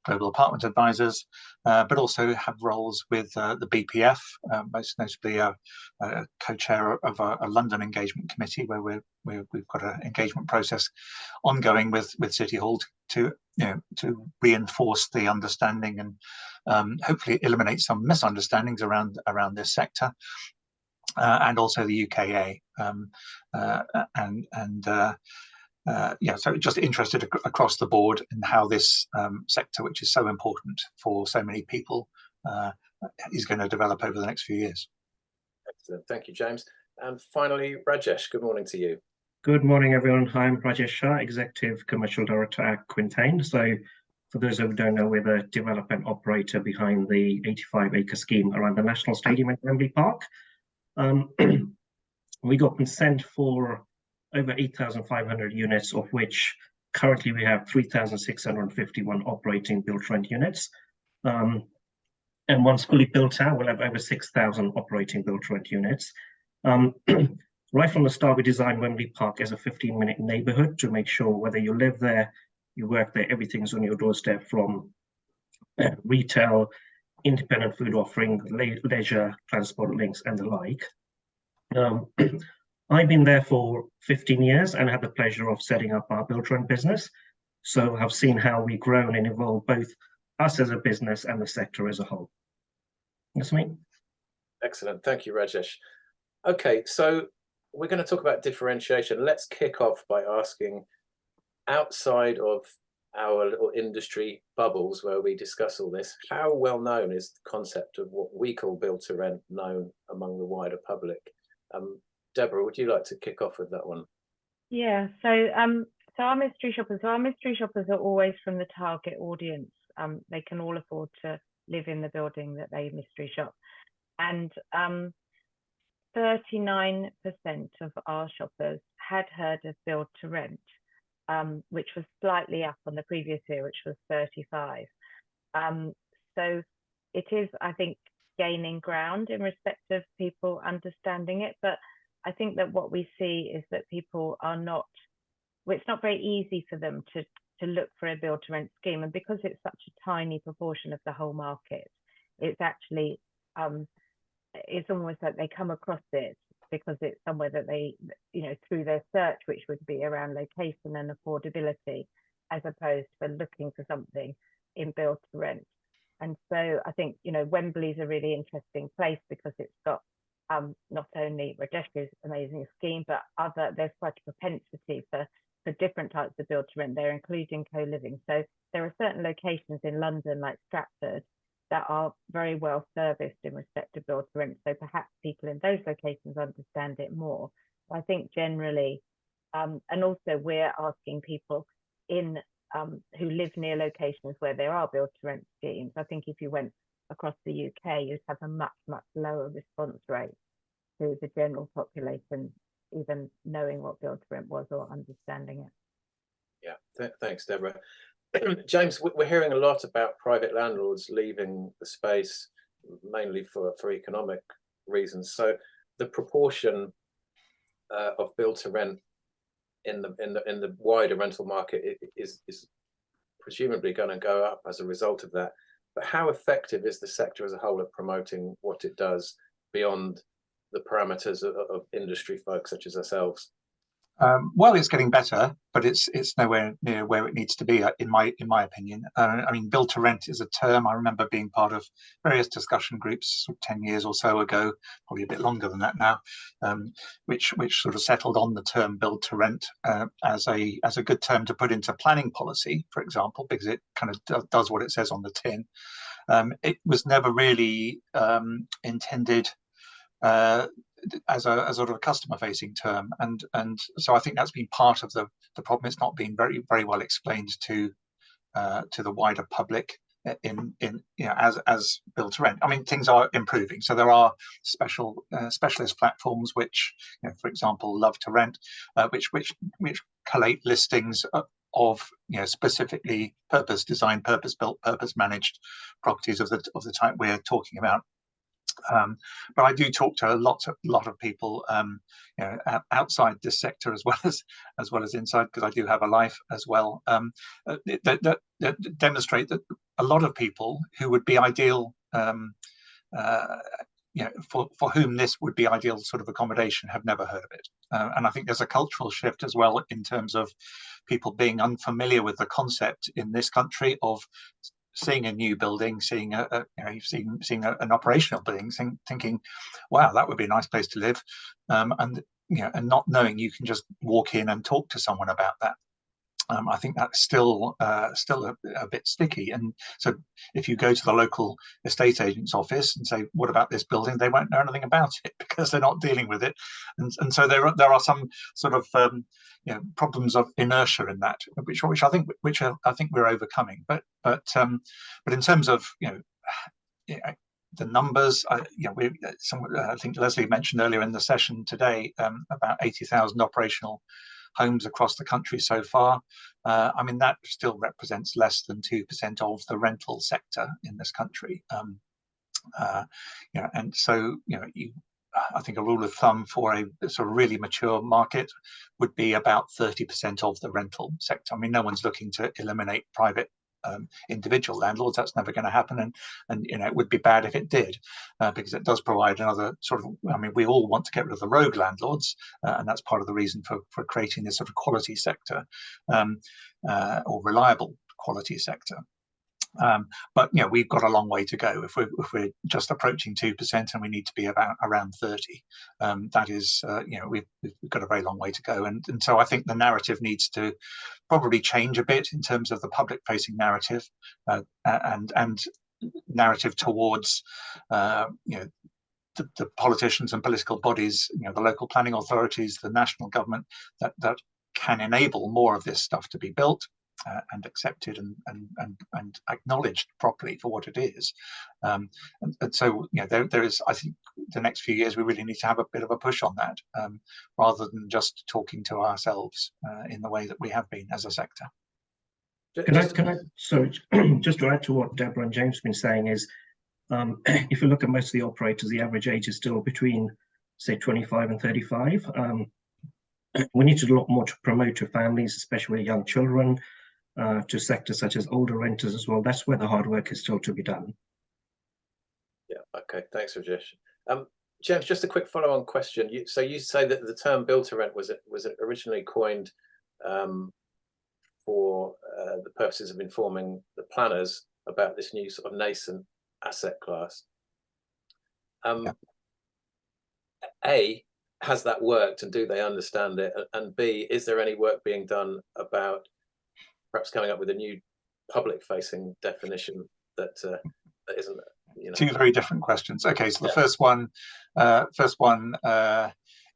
Global Apartment Advisors, but also have roles with the BPF, most notably a co-chair of a London engagement committee, where we've got an engagement process ongoing with City Hall to reinforce the understanding and hopefully eliminate some misunderstandings around this sector. And also the UKAA, so just interested across the board in how this sector, which is so important for so many people, is going to develop over the next few years. Excellent, thank you, James. And finally, Rajesh, good morning to you. Good morning, everyone. Hi, I'm Rajesh Shah, Executive Commercial Director at Quintain. So for those who don't know, we're the development operator behind the 85-acre scheme around the National Stadium at Wembley Park. We got consent for over 8,500 units, of which currently we have 3,651 operating built-to-rent units. And once fully built out, we'll have over 6,000 operating built-to-rent units. Right from the start, we designed Wembley Park as a 15-minute neighbourhood to make sure whether you live there, you work there, everything's on your doorstep, from retail, independent food offering, leisure, transport links, and the like. I've been there for 15 years and had the pleasure of setting up our build to rent business. So I've seen how we've grown and evolved, both us as a business and the sector as a whole. That's me. Excellent. Thank you, Rajesh. Okay, so we're going to talk about differentiation. Let's kick off by asking, outside of our little industry bubbles where we discuss all this, how well known is the concept of what we call build to rent known among the wider public? Deborah, would you like to kick off with that one? Yeah, so our mystery shoppers, are always from the target audience. They can all afford to live in the building that they mystery shop. And 39% of our shoppers had heard of build to rent, which was slightly up on the previous year, which was 35. So it is, I think, gaining ground in respect of people understanding it. But I think that what we see is that people are not, well, it's not very easy for them to look for a build to rent scheme. And because it's such a tiny proportion of the whole market, it's actually, it's almost like they come across it because it's somewhere that they, you know, through their search, which would be around location and affordability, as opposed to looking for something in build to rent. And so I think, you know, Wembley's a really interesting place because it's got not only Rajesh's amazing scheme, but there's quite a propensity for different types of build to rent there, including co-living. So there are certain locations in London, like Stratford, that are very well serviced in respect to build to rent. So perhaps people in those locations understand it more. I think generally, and also we're asking people in who live near locations where there are build to rent schemes. I think if you went across the UK, you'd have a much, much lower response rate to the general population, even knowing what build to rent was or understanding it. Yeah, thanks, Deborah. James, we're hearing a lot about private landlords leaving the space, mainly for economic reasons. So the proportion of build to rent in the wider rental market is presumably going to go up as a result of that. But how effective is the sector as a whole at promoting what it does beyond the parameters of industry folks such as ourselves? Well, it's getting better, but it's nowhere near where it needs to be, in my opinion. I mean, build to rent is a term. I remember being part of various discussion groups 10 years or so ago, probably a bit longer than that now, which sort of settled on the term build to rent as a good term to put into planning policy, for example, because it kind of does what it says on the tin. It was never really intended as a sort of a customer-facing term, and so I think that's been part of the problem. It's not been very well explained to the wider public in you know as build to rent. I mean, things are improving, so there are specialist platforms which, you know, for example, Love to Rent, which collate listings of, you know, specifically purpose designed, purpose built, purpose managed properties of the type we're talking about. But I do talk to a lot of people, you know, outside this sector as well as inside, because I do have a life as well. That demonstrate that a lot of people who would be ideal, you know, for whom this would be ideal sort of accommodation, have never heard of it. And I think there's a cultural shift as well in terms of people being unfamiliar with the concept in this country of seeing a new building, seeing an operational building, thinking, wow, that would be a nice place to live, and you know, and not knowing you can just walk in and talk to someone about that. I think that's still a bit sticky. And so if you go to the local estate agent's office and say, what about this building, they won't know anything about it because they're not dealing with it. And so there are some sort of you know, problems of inertia in that, which I think we're overcoming. But in terms of, you know, the numbers, you know, I think Lesley mentioned earlier in the session today about 80,000 operational homes across the country so far. I mean, that still represents less than 2% of the rental sector in this country. You know, and so, you know, I think a rule of thumb for a sort of really mature market would be about 30% of the rental sector. I mean, no one's looking to eliminate private individual landlords. That's never going to happen, and you know, it would be bad if it did, because it does provide another sort of, I mean, we all want to get rid of the rogue landlords, and that's part of the reason for creating this sort of quality sector, or reliable quality sector. But you know, we've got a long way to go. If we're just approaching 2% and we need to be around 30, that is, you know, we've got a very long way to go. And so I think the narrative needs to probably change a bit in terms of the public-facing narrative, and narrative towards, you know, the politicians and political bodies, you know, the local planning authorities, the national government, that can enable more of this stuff to be built. And accepted and acknowledged properly for what it is, and so, you know, there is, I think, the next few years we really need to have a bit of a push on that, rather than just talking to ourselves in the way that we have been as a sector. Can I sorry, just to add to what Deborah and James have been saying is, if you look at most of the operators, the average age is still between, say, 25 and 35. We need to do a lot more to promote to families, especially with young children, to sectors such as older renters as well. That's where the hard work is still to be done. Yeah, okay, thanks, Rajesh. James, just a quick follow-on question. So you say that the term build-to-rent was originally coined for the purposes of informing the planners about this new sort of nascent asset class. Yeah. A, has that worked, and do they understand it? And B, is there any work being done about perhaps coming up with a new public-facing definition that isn't, you know? Two very different questions. Okay, so the first one,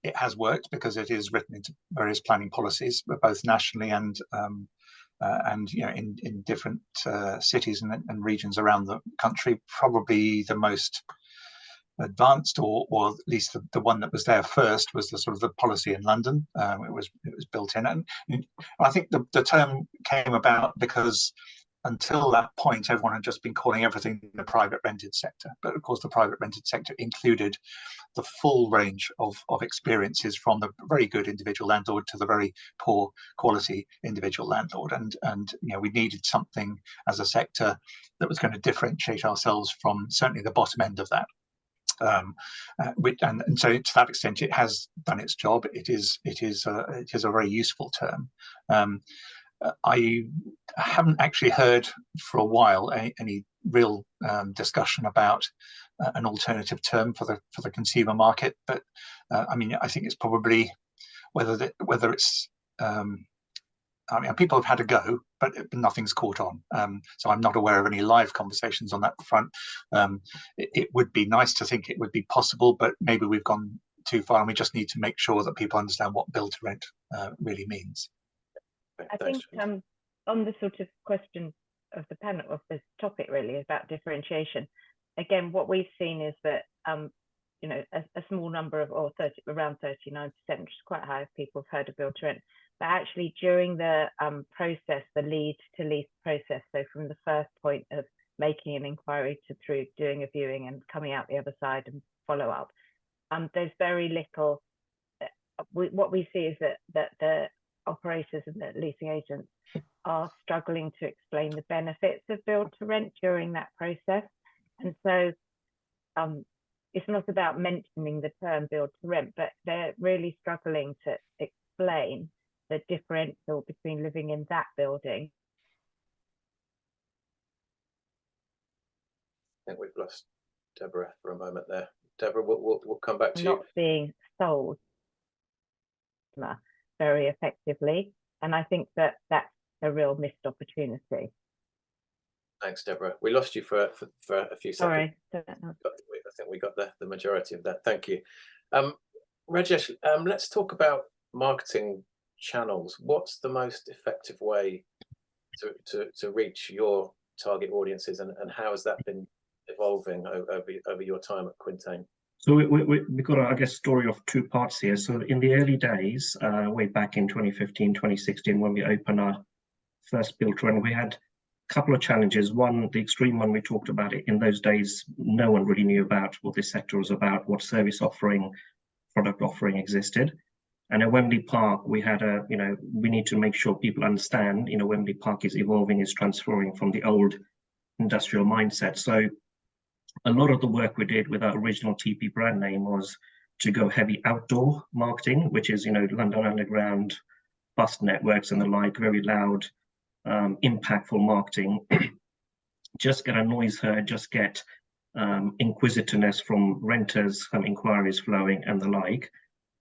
it has worked because it is written into various planning policies, both nationally and you know, in different cities and regions around the country. Probably the most advanced, or at least the one that was there first, was the sort of the policy in London. It was built in, and I think the term came about because until that point everyone had just been calling everything the private rented sector, but of course the private rented sector included the full range of experiences, from the very good individual landlord to the very poor quality individual landlord, and you know, we needed something as a sector that was going to differentiate ourselves from certainly the bottom end of that. And so to that extent it has done its job. It is a very useful term. I haven't actually heard for a while any real discussion about an alternative term for the consumer market, but I mean, I think it's probably whether it's I mean, people have had a go, but nothing's caught on. So I'm not aware of any live conversations on that front. It would be nice to think it would be possible, but maybe we've gone too far, and we just need to make sure that people understand what build to rent really means. I think on the sort of question of the panel, of this topic really about differentiation, again, what we've seen is that you know, a small number of, or around 39%, which is quite high, of people have heard of build to rent. But actually during the process, the lead to lease process, so from the first point of making an inquiry to through doing a viewing and coming out the other side and follow up, there's very little. What we see is that the operators and the leasing agents are struggling to explain the benefits of build to rent during that process, and so it's not about mentioning the term build to rent, but they're really struggling to explain the differential between living in that building. I think we've lost Deborah for a moment there. Deborah, we'll come back to you. Not being sold very effectively, and I think that that's a real missed opportunity. Thanks, Deborah. We lost you for a few seconds. Sorry. I think we got the majority of that. Thank you. Rajesh, let's talk about marketing channels. What's the most effective way to reach your target audiences, and how has that been evolving over your time at Quintain? So we've got, I guess, story of two parts here. So in the early days, way back in 2015, 2016, when we opened our first build to rent, we had a couple of challenges. One, the extreme one, we talked about it. In those days, no one really knew about what this sector was about, what service offering, product offering existed. And at Wembley Park, we had we need to make sure people understand, Wembley Park is evolving, is transferring from the old industrial mindset. So a lot of the work we did with our original TP brand name was to go heavy outdoor marketing, which is, London Underground, bus networks and the like, very loud, impactful marketing. Just get a noise heard, just get inquisitiveness from renters, inquiries flowing and the like.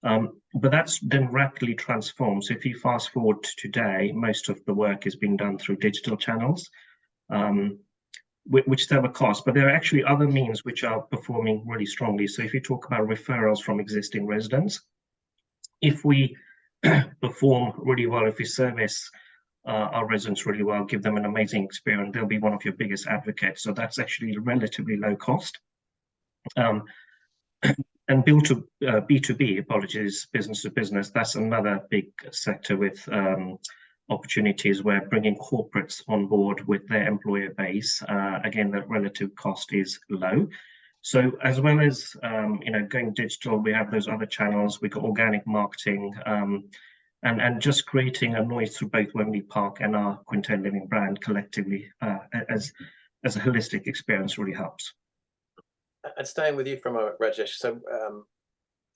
But that's then rapidly transformed. So if you fast forward to today, most of the work is being done through digital channels, which have a cost, but there are actually other means which are performing really strongly. So if you talk about referrals from existing residents, if we perform really well, if we service our residents really well, give them an amazing experience, they'll be one of your biggest advocates. So that's actually relatively low cost. And B2B, apologies, business to business, that's another big sector with opportunities where bringing corporates on board with their employer base, again, the relative cost is low. So as well as going digital, we have those other channels. We got organic marketing, and just creating a noise through both Wembley Park and our Quintet Living brand collectively as a holistic experience really helps. And staying with you from Rajesh, so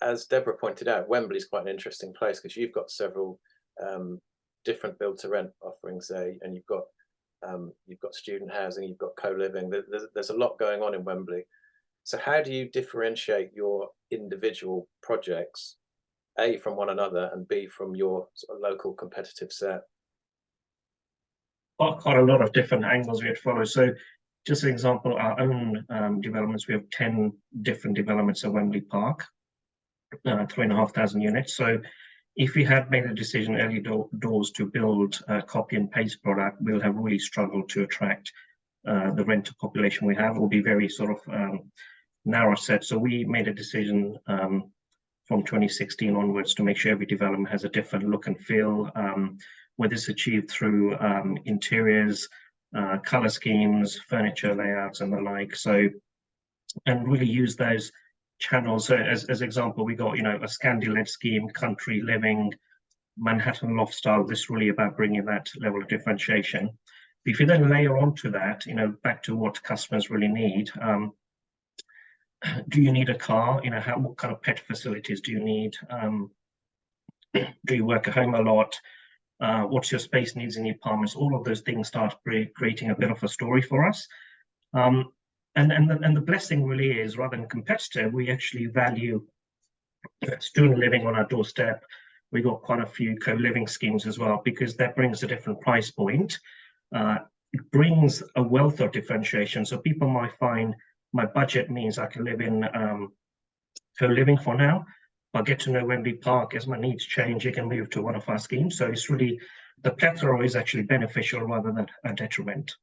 as Deborah pointed out, Wembley is quite an interesting place because you've got several different build-to-rent offerings there, and you've got student housing, you've got co-living. There's a lot going on in Wembley. So how do you differentiate your individual projects, A, from one another, and B, from your sort of local competitive set? Quite a lot of different angles we had to follow. So just an example, our own developments, we have 10 different developments at Wembley Park, 3,500 units. So if we had made a decision early doors to build a copy and paste product, we'll have really struggled to attract the renter population we have. It will be very sort of narrow set. So we made a decision from 2016 onwards to make sure every development has a different look and feel, whether it's achieved through interiors, color schemes, furniture layouts and the like. So, and really use those channels. So as example, we got, a Scandi-led scheme, country living, Manhattan loft style. This is really about bringing that level of differentiation. But if you then layer onto that, back to what customers really need, do you need a car? What kind of pet facilities do you need? Do you work at home a lot? What's your space needs in the apartments? All of those things start creating a bit of a story for us. And the blessing really is, rather than competitive, we actually value student living on our doorstep. We got quite a few co-living schemes as well, because that brings a different price point. It brings a wealth of differentiation. So people might find my budget means I can live in co-living for now. I'll get to know Wembley Park. As my needs change, you can move to one of our schemes. So it's really, the plethora is actually beneficial rather than a detriment.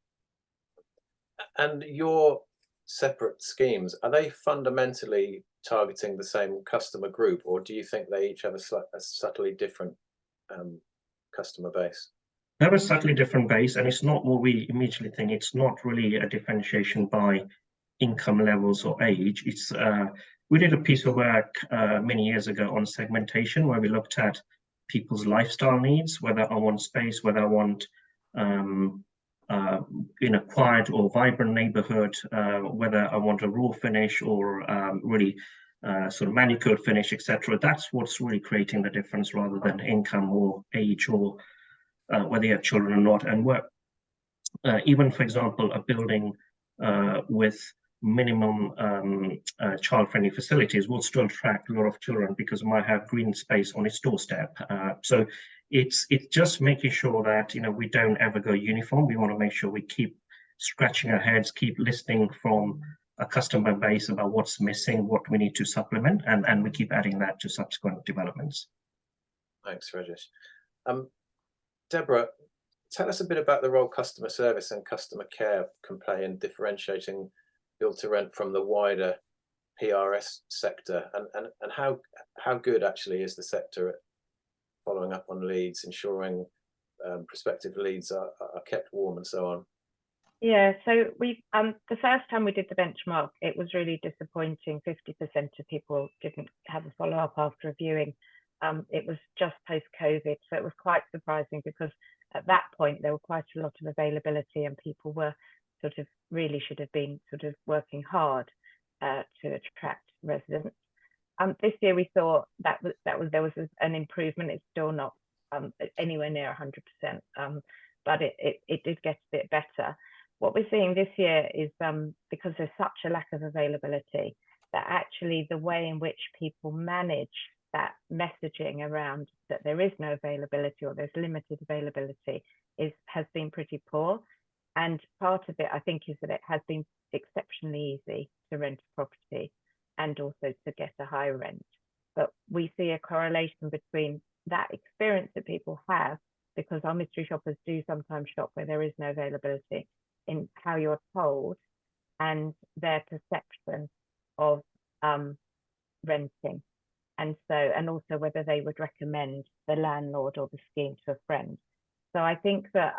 And your separate schemes, are they fundamentally targeting the same customer group, or do you think they each have a subtly different customer base? They have a subtly different base, and it's not what we immediately think. It's not really a differentiation by income levels or age. It's we did a piece of work many years ago on segmentation, where we looked at people's lifestyle needs, whether I want space, whether I want in a quiet or vibrant neighborhood, whether I want a raw finish or really sort of manicured finish, etc. That's what's really creating the difference, rather than income or age or whether you have children or not. And work, even for example, a building with minimum child-friendly facilities will still attract a lot of children because it might have green space on its doorstep. So it's just making sure that we don't ever go uniform. We want to make sure we keep scratching our heads, keep listening from a customer base about what's missing, what we need to supplement, and we keep adding that to subsequent developments. Thanks, Rajesh. Deborah, tell us a bit about the role customer service and customer care can play in differentiating build to rent from the wider PRS sector, and how good actually is the sector at following up on leads, ensuring prospective leads are kept warm and so on? Yeah, so we the first time we did the benchmark, it was really disappointing. 50% of people didn't have a follow-up after a viewing. it was just post-COVID, so it was quite surprising because at that point there were quite a lot of availability and people were sort of really should have been sort of working hard to attract residents. This year we saw there was an improvement. It's still not anywhere near 100%, but it did get a bit better. What we're seeing this year is because there's such a lack of availability, that actually the way in which people manage that messaging around that there is no availability or there's limited availability has been pretty poor. And part of it, I think, is that it has been exceptionally easy to rent a property and also to get a high rent. But we see a correlation between that experience that people have, because our mystery shoppers do sometimes shop where there is no availability, in how you're told and their perception of renting. And also whether they would recommend the landlord or the scheme to a friend. So I think that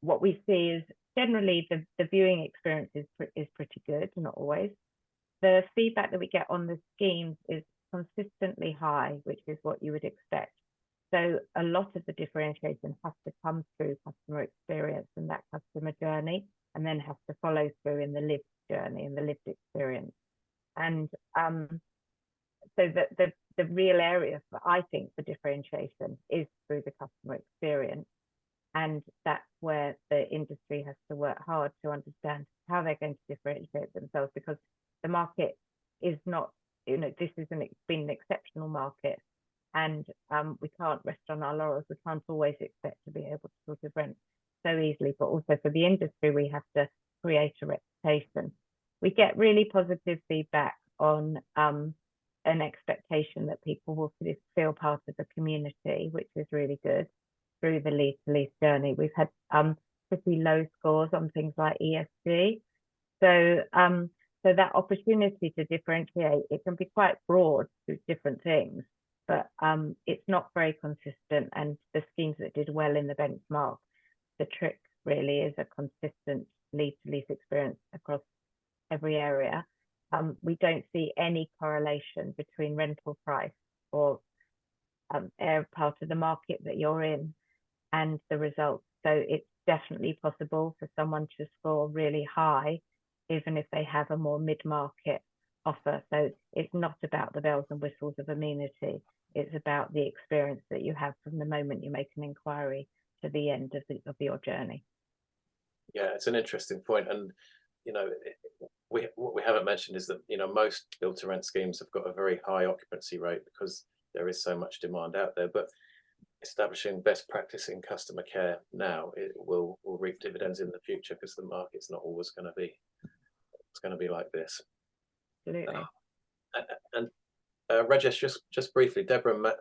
what we see is generally the viewing experience is pretty good, not always. The feedback that we get on the schemes is consistently high, which is what you would expect. So a lot of the differentiation has to come through customer experience and that customer journey, and then has to follow through in the lived journey and the lived experience. And so the real area for, I think, for differentiation is through the customer experience. And that's where the industry has to work hard to understand how they're going to differentiate themselves, because the market is not, this has been an exceptional market, and we can't rest on our laurels. We can't always expect to be able to sort of rent so easily, but also for the industry, we have to create a reputation. We get really positive feedback on an expectation that people will feel part of the community, which is really good, through the lead to lease journey. We've had pretty low scores on things like ESG. So that opportunity to differentiate, it can be quite broad through different things, but it's not very consistent. And the schemes that did well in the benchmark, the trick really is a consistent lead to lease experience across every area. We don't see any correlation between rental price or part of the market that you're in and the results. So it's definitely possible for someone to score really high, even if they have a more mid-market offer. So it's not about the bells and whistles of amenity. It's about the experience that you have from the moment you make an inquiry to the end of your journey. Yeah, it's an interesting point. And, what we haven't mentioned is that, most build-to-rent schemes have got a very high occupancy rate because there is so much demand out there. But establishing best practice in customer care now, it will reap dividends in the future, because the market's not always going to be, it's going to be like this. Absolutely. And Rajesh, just briefly, Deborah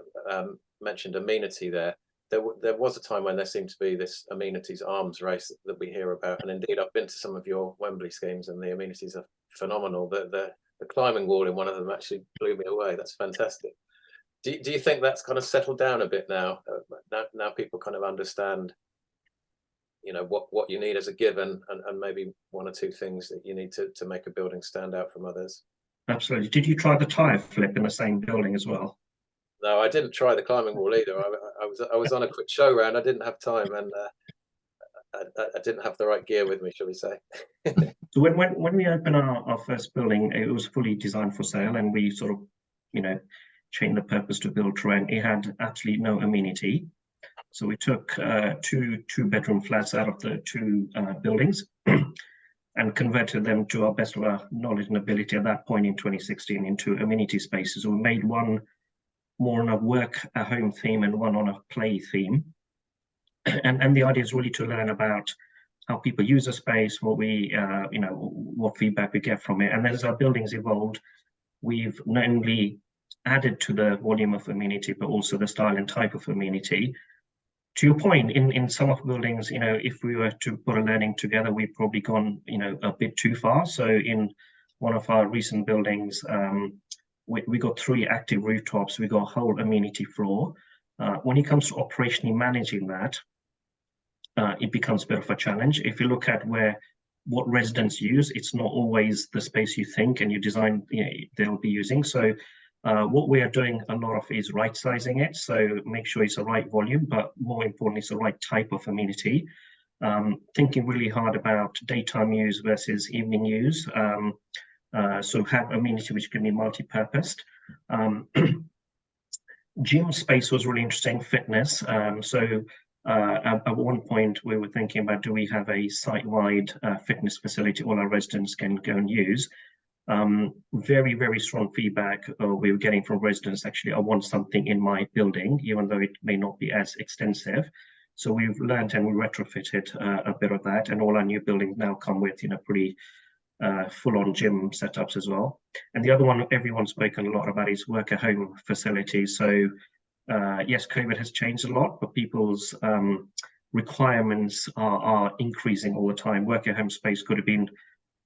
mentioned amenity there. There was a time when there seemed to be this amenities arms race that we hear about, and indeed I've been to some of your Wembley schemes and the amenities are phenomenal. The climbing wall in one of them actually blew me away. That's fantastic. Do you think that's kind of settled down a bit now? Now people kind of understand, what you need as a given, and maybe one or two things that you need to make a building stand out from others. Absolutely. Did you try the tire flip in the same building as well? No, I didn't try the climbing wall either. I was on a quick show round. I didn't have time, and I didn't have the right gear with me, shall we say? So when we opened our first building, it was fully designed for sale, and we sort of, changed the purpose to build to rent. It had absolutely no amenity. So we took two bedroom flats out of the two buildings and converted them, to our best of our knowledge and ability at that point in 2016, into amenity spaces. We made one more on a work at home theme and one on a play theme. And the idea is really to learn about how people use a space, what what feedback we get from it. And as our buildings evolved, we've not only added to the volume of amenity, but also the style and type of amenity. To your point, in some of the buildings, if we were to put a learning together, we've probably gone, a bit too far. So in one of our recent buildings, we got 3 active rooftops. We got a whole amenity floor. When it comes to operationally managing that, it becomes a bit of a challenge. If you look at what residents use, it's not always the space you think and you design they'll be using. So What we are doing a lot of is right-sizing it, so make sure it's the right volume, but more importantly, it's the right type of amenity. Thinking really hard about daytime use versus evening use. So have amenity which can be multi-purposed. Gym space was really interesting, fitness. At one point we were thinking about, do we have a site-wide fitness facility all our residents can go and use? Very, very strong feedback we were getting from residents. Actually, I want something in my building, even though it may not be as extensive. So we've learned and we retrofitted a bit of that, and all our new buildings now come with, pretty full-on gym setups as well. And the other one everyone's spoken a lot about is work-at-home facilities. So yes, COVID has changed a lot, but people's requirements are increasing all the time. Work-at-home space could have been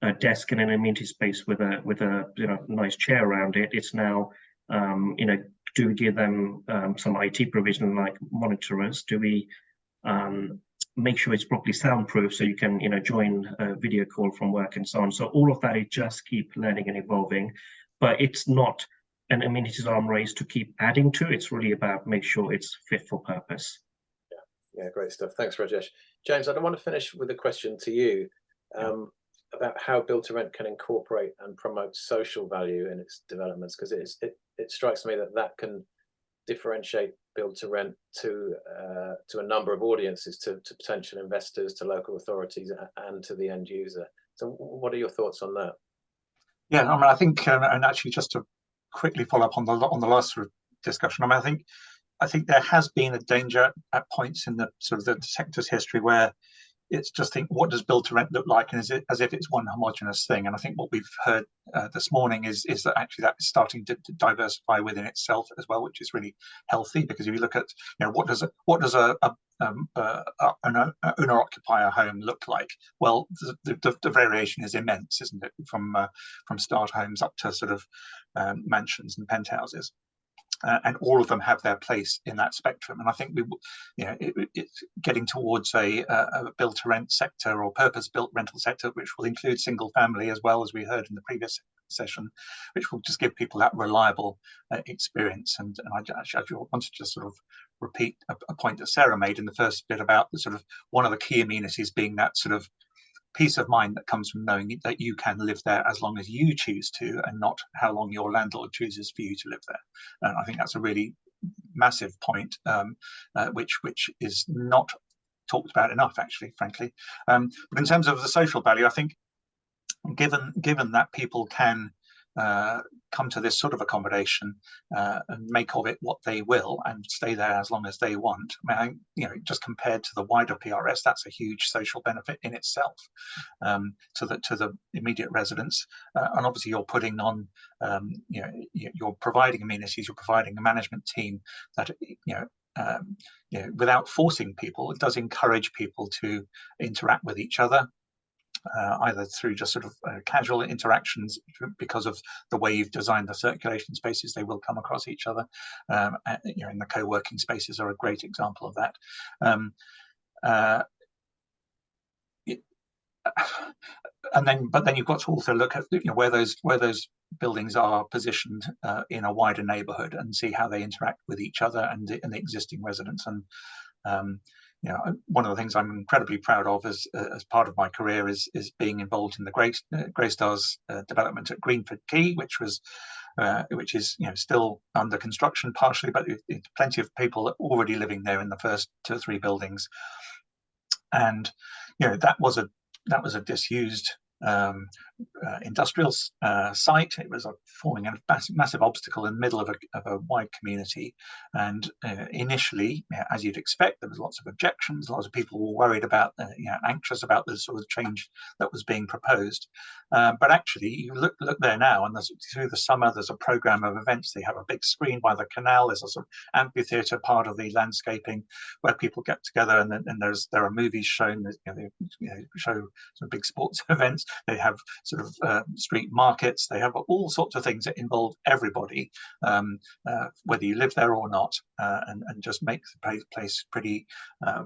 a desk and an amenity space with a nice chair around it. It's now do we give them some IT provision like monitorers? Do we make sure it's properly soundproof so you can join a video call from work and so on? So all of that, it just keep learning and evolving, but it's not an amenities arm race to keep adding to. It's really about make sure it's fit for purpose. Yeah, great stuff. Thanks, Rajesh. James, I want to finish with a question to you. About how Build to Rent can incorporate and promote social value in its developments, because it strikes me that can differentiate Build to Rent to a number of audiences, to potential investors, to local authorities, and to the end user. So, what are your thoughts on that? Yeah, I mean, I think, and actually, just to quickly follow up on the last sort of discussion, I mean, I think there has been a danger at points in the sort of the sector's history where it's just think, what does Build to Rent look like, and is it as if it's one homogenous thing? And I think what we've heard this morning is that actually that is starting to diversify within itself as well, which is really healthy. Because if you look at what does an owner-occupier home look like? Well, the variation is immense, isn't it? From starter homes up to sort of mansions and penthouses. And all of them have their place in that spectrum. And I think it's getting towards a build to rent sector or purpose-built rental sector, which will include single family as well, as we heard in the previous session, which will just give people that reliable experience. And I actually wanted to just sort of repeat a point that Sarah made in the first bit about the sort of one of the key amenities being that sort of peace of mind that comes from knowing that you can live there as long as you choose to, and not how long your landlord chooses for you to live there. And I think that's a really massive point, which is not talked about enough, actually, frankly. But in terms of the social value, I think given that people can come to this sort of accommodation and make of it what they will and stay there as long as they want. I mean, just compared to the wider PRS, that's a huge social benefit in itself to the immediate residents. And obviously, you're putting on, you're providing amenities, you're providing a management team that without forcing people, it does encourage people to interact with each other. Either through just sort of casual interactions because of the way you've designed the circulation spaces, they will come across each other. In the co-working spaces are a great example of that. But then you've got to also look at where those buildings are positioned in a wider neighbourhood and see how they interact with each other and the existing residents. And one of the things I'm incredibly proud of as part of my career is being involved in the Greystars development at Greenford Quay, which is still under construction partially, but plenty of people already living there in the first 2 or 3 buildings. And that was a disused industrial site. It was forming a massive obstacle in the middle of a wide community, and initially, as you'd expect, there was lots of objections. Lots of people were worried about, anxious about the sort of change that was being proposed. But actually, you look there now, and through the summer, there's a program of events. They have a big screen by the canal. There's a sort of amphitheatre part of the landscaping where people get together, and there are movies shown. They show some big sports events. They have sort of street markets. They have all sorts of things that involve everybody, whether you live there or not, and just make the place pretty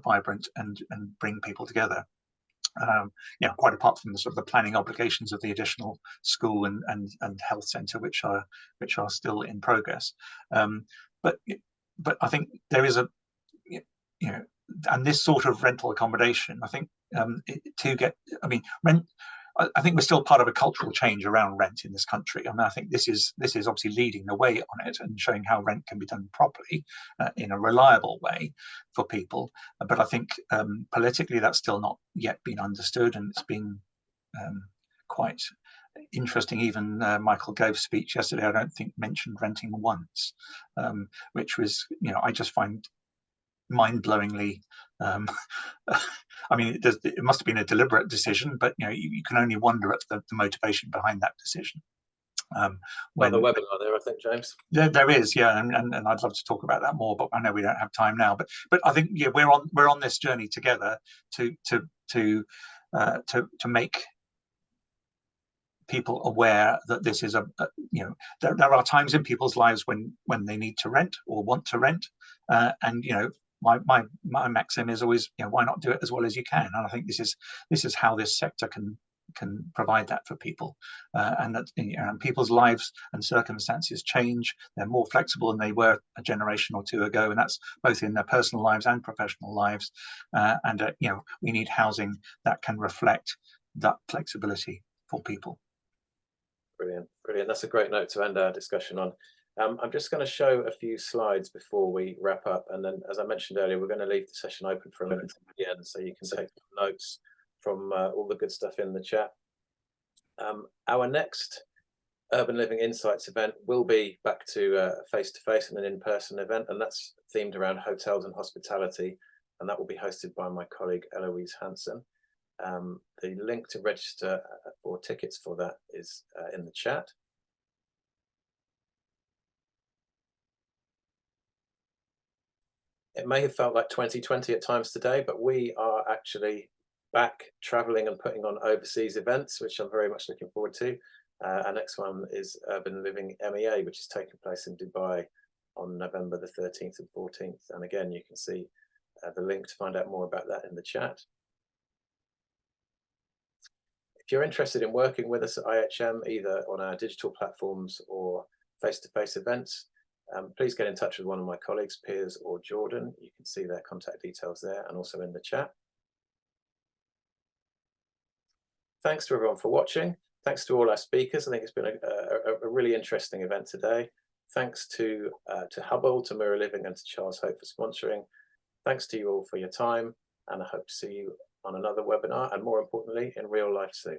vibrant and bring people together. Quite apart from the sort of the planning obligations of the additional school and health centre, which are still in progress. But I think there is a, and this sort of rental accommodation, I think, rent. I think we're still part of a cultural change around rent in this country. I think this is obviously leading the way on it and showing how rent can be done properly in a reliable way for people. But I think politically that's still not yet been understood, and it's been quite interesting. Even Michael Gove's speech yesterday, I don't think mentioned renting once, which was, I just find mind-blowingly. It must have been a deliberate decision, but you can only wonder at the motivation behind that decision. When the webinar there, I think, James. There is, yeah, and I'd love to talk about that more, but I know we don't have time now. But I think we're on this journey together to make people aware that this is there are times in people's lives when they need to rent or want to rent, and my maxim is always, why not do it as well as you can? And I think this is how this sector can provide that for people, and that people's lives and circumstances change. They're more flexible than they were a generation or two ago, and that's both in their personal lives and professional lives. We need housing that can reflect that flexibility for people. Brilliant. That's a great note to end our discussion on. I'm just going to show a few slides before we wrap up, and then, as I mentioned earlier, we're going to leave the session open for a minute at the end, so you can take notes from all the good stuff in the chat. Our next Urban Living Insights event will be back to face-to-face and an in-person event, and that's themed around hotels and hospitality, and that will be hosted by my colleague Eloise Hansen. The link to register for tickets for that is in the chat. It may have felt like 2020 at times today, but we are actually back traveling and putting on overseas events, which I'm very much looking forward to. Our next one is Urban Living MEA, which is taking place in Dubai on November the 13th and 14th. And again, you can see the link to find out more about that in the chat. If you're interested in working with us at IHM, either on our digital platforms or face-to-face events, please get in touch with one of my colleagues, Piers or Jordan. You can see their contact details there and also in the chat. Thanks to everyone for watching. Thanks to all our speakers. I think it's been a really interesting event today. Thanks to Hubbl, to Mirror Living, and to Charles Hope for sponsoring. Thanks to you all for your time, and I hope to see you on another webinar, and more importantly, in real life soon.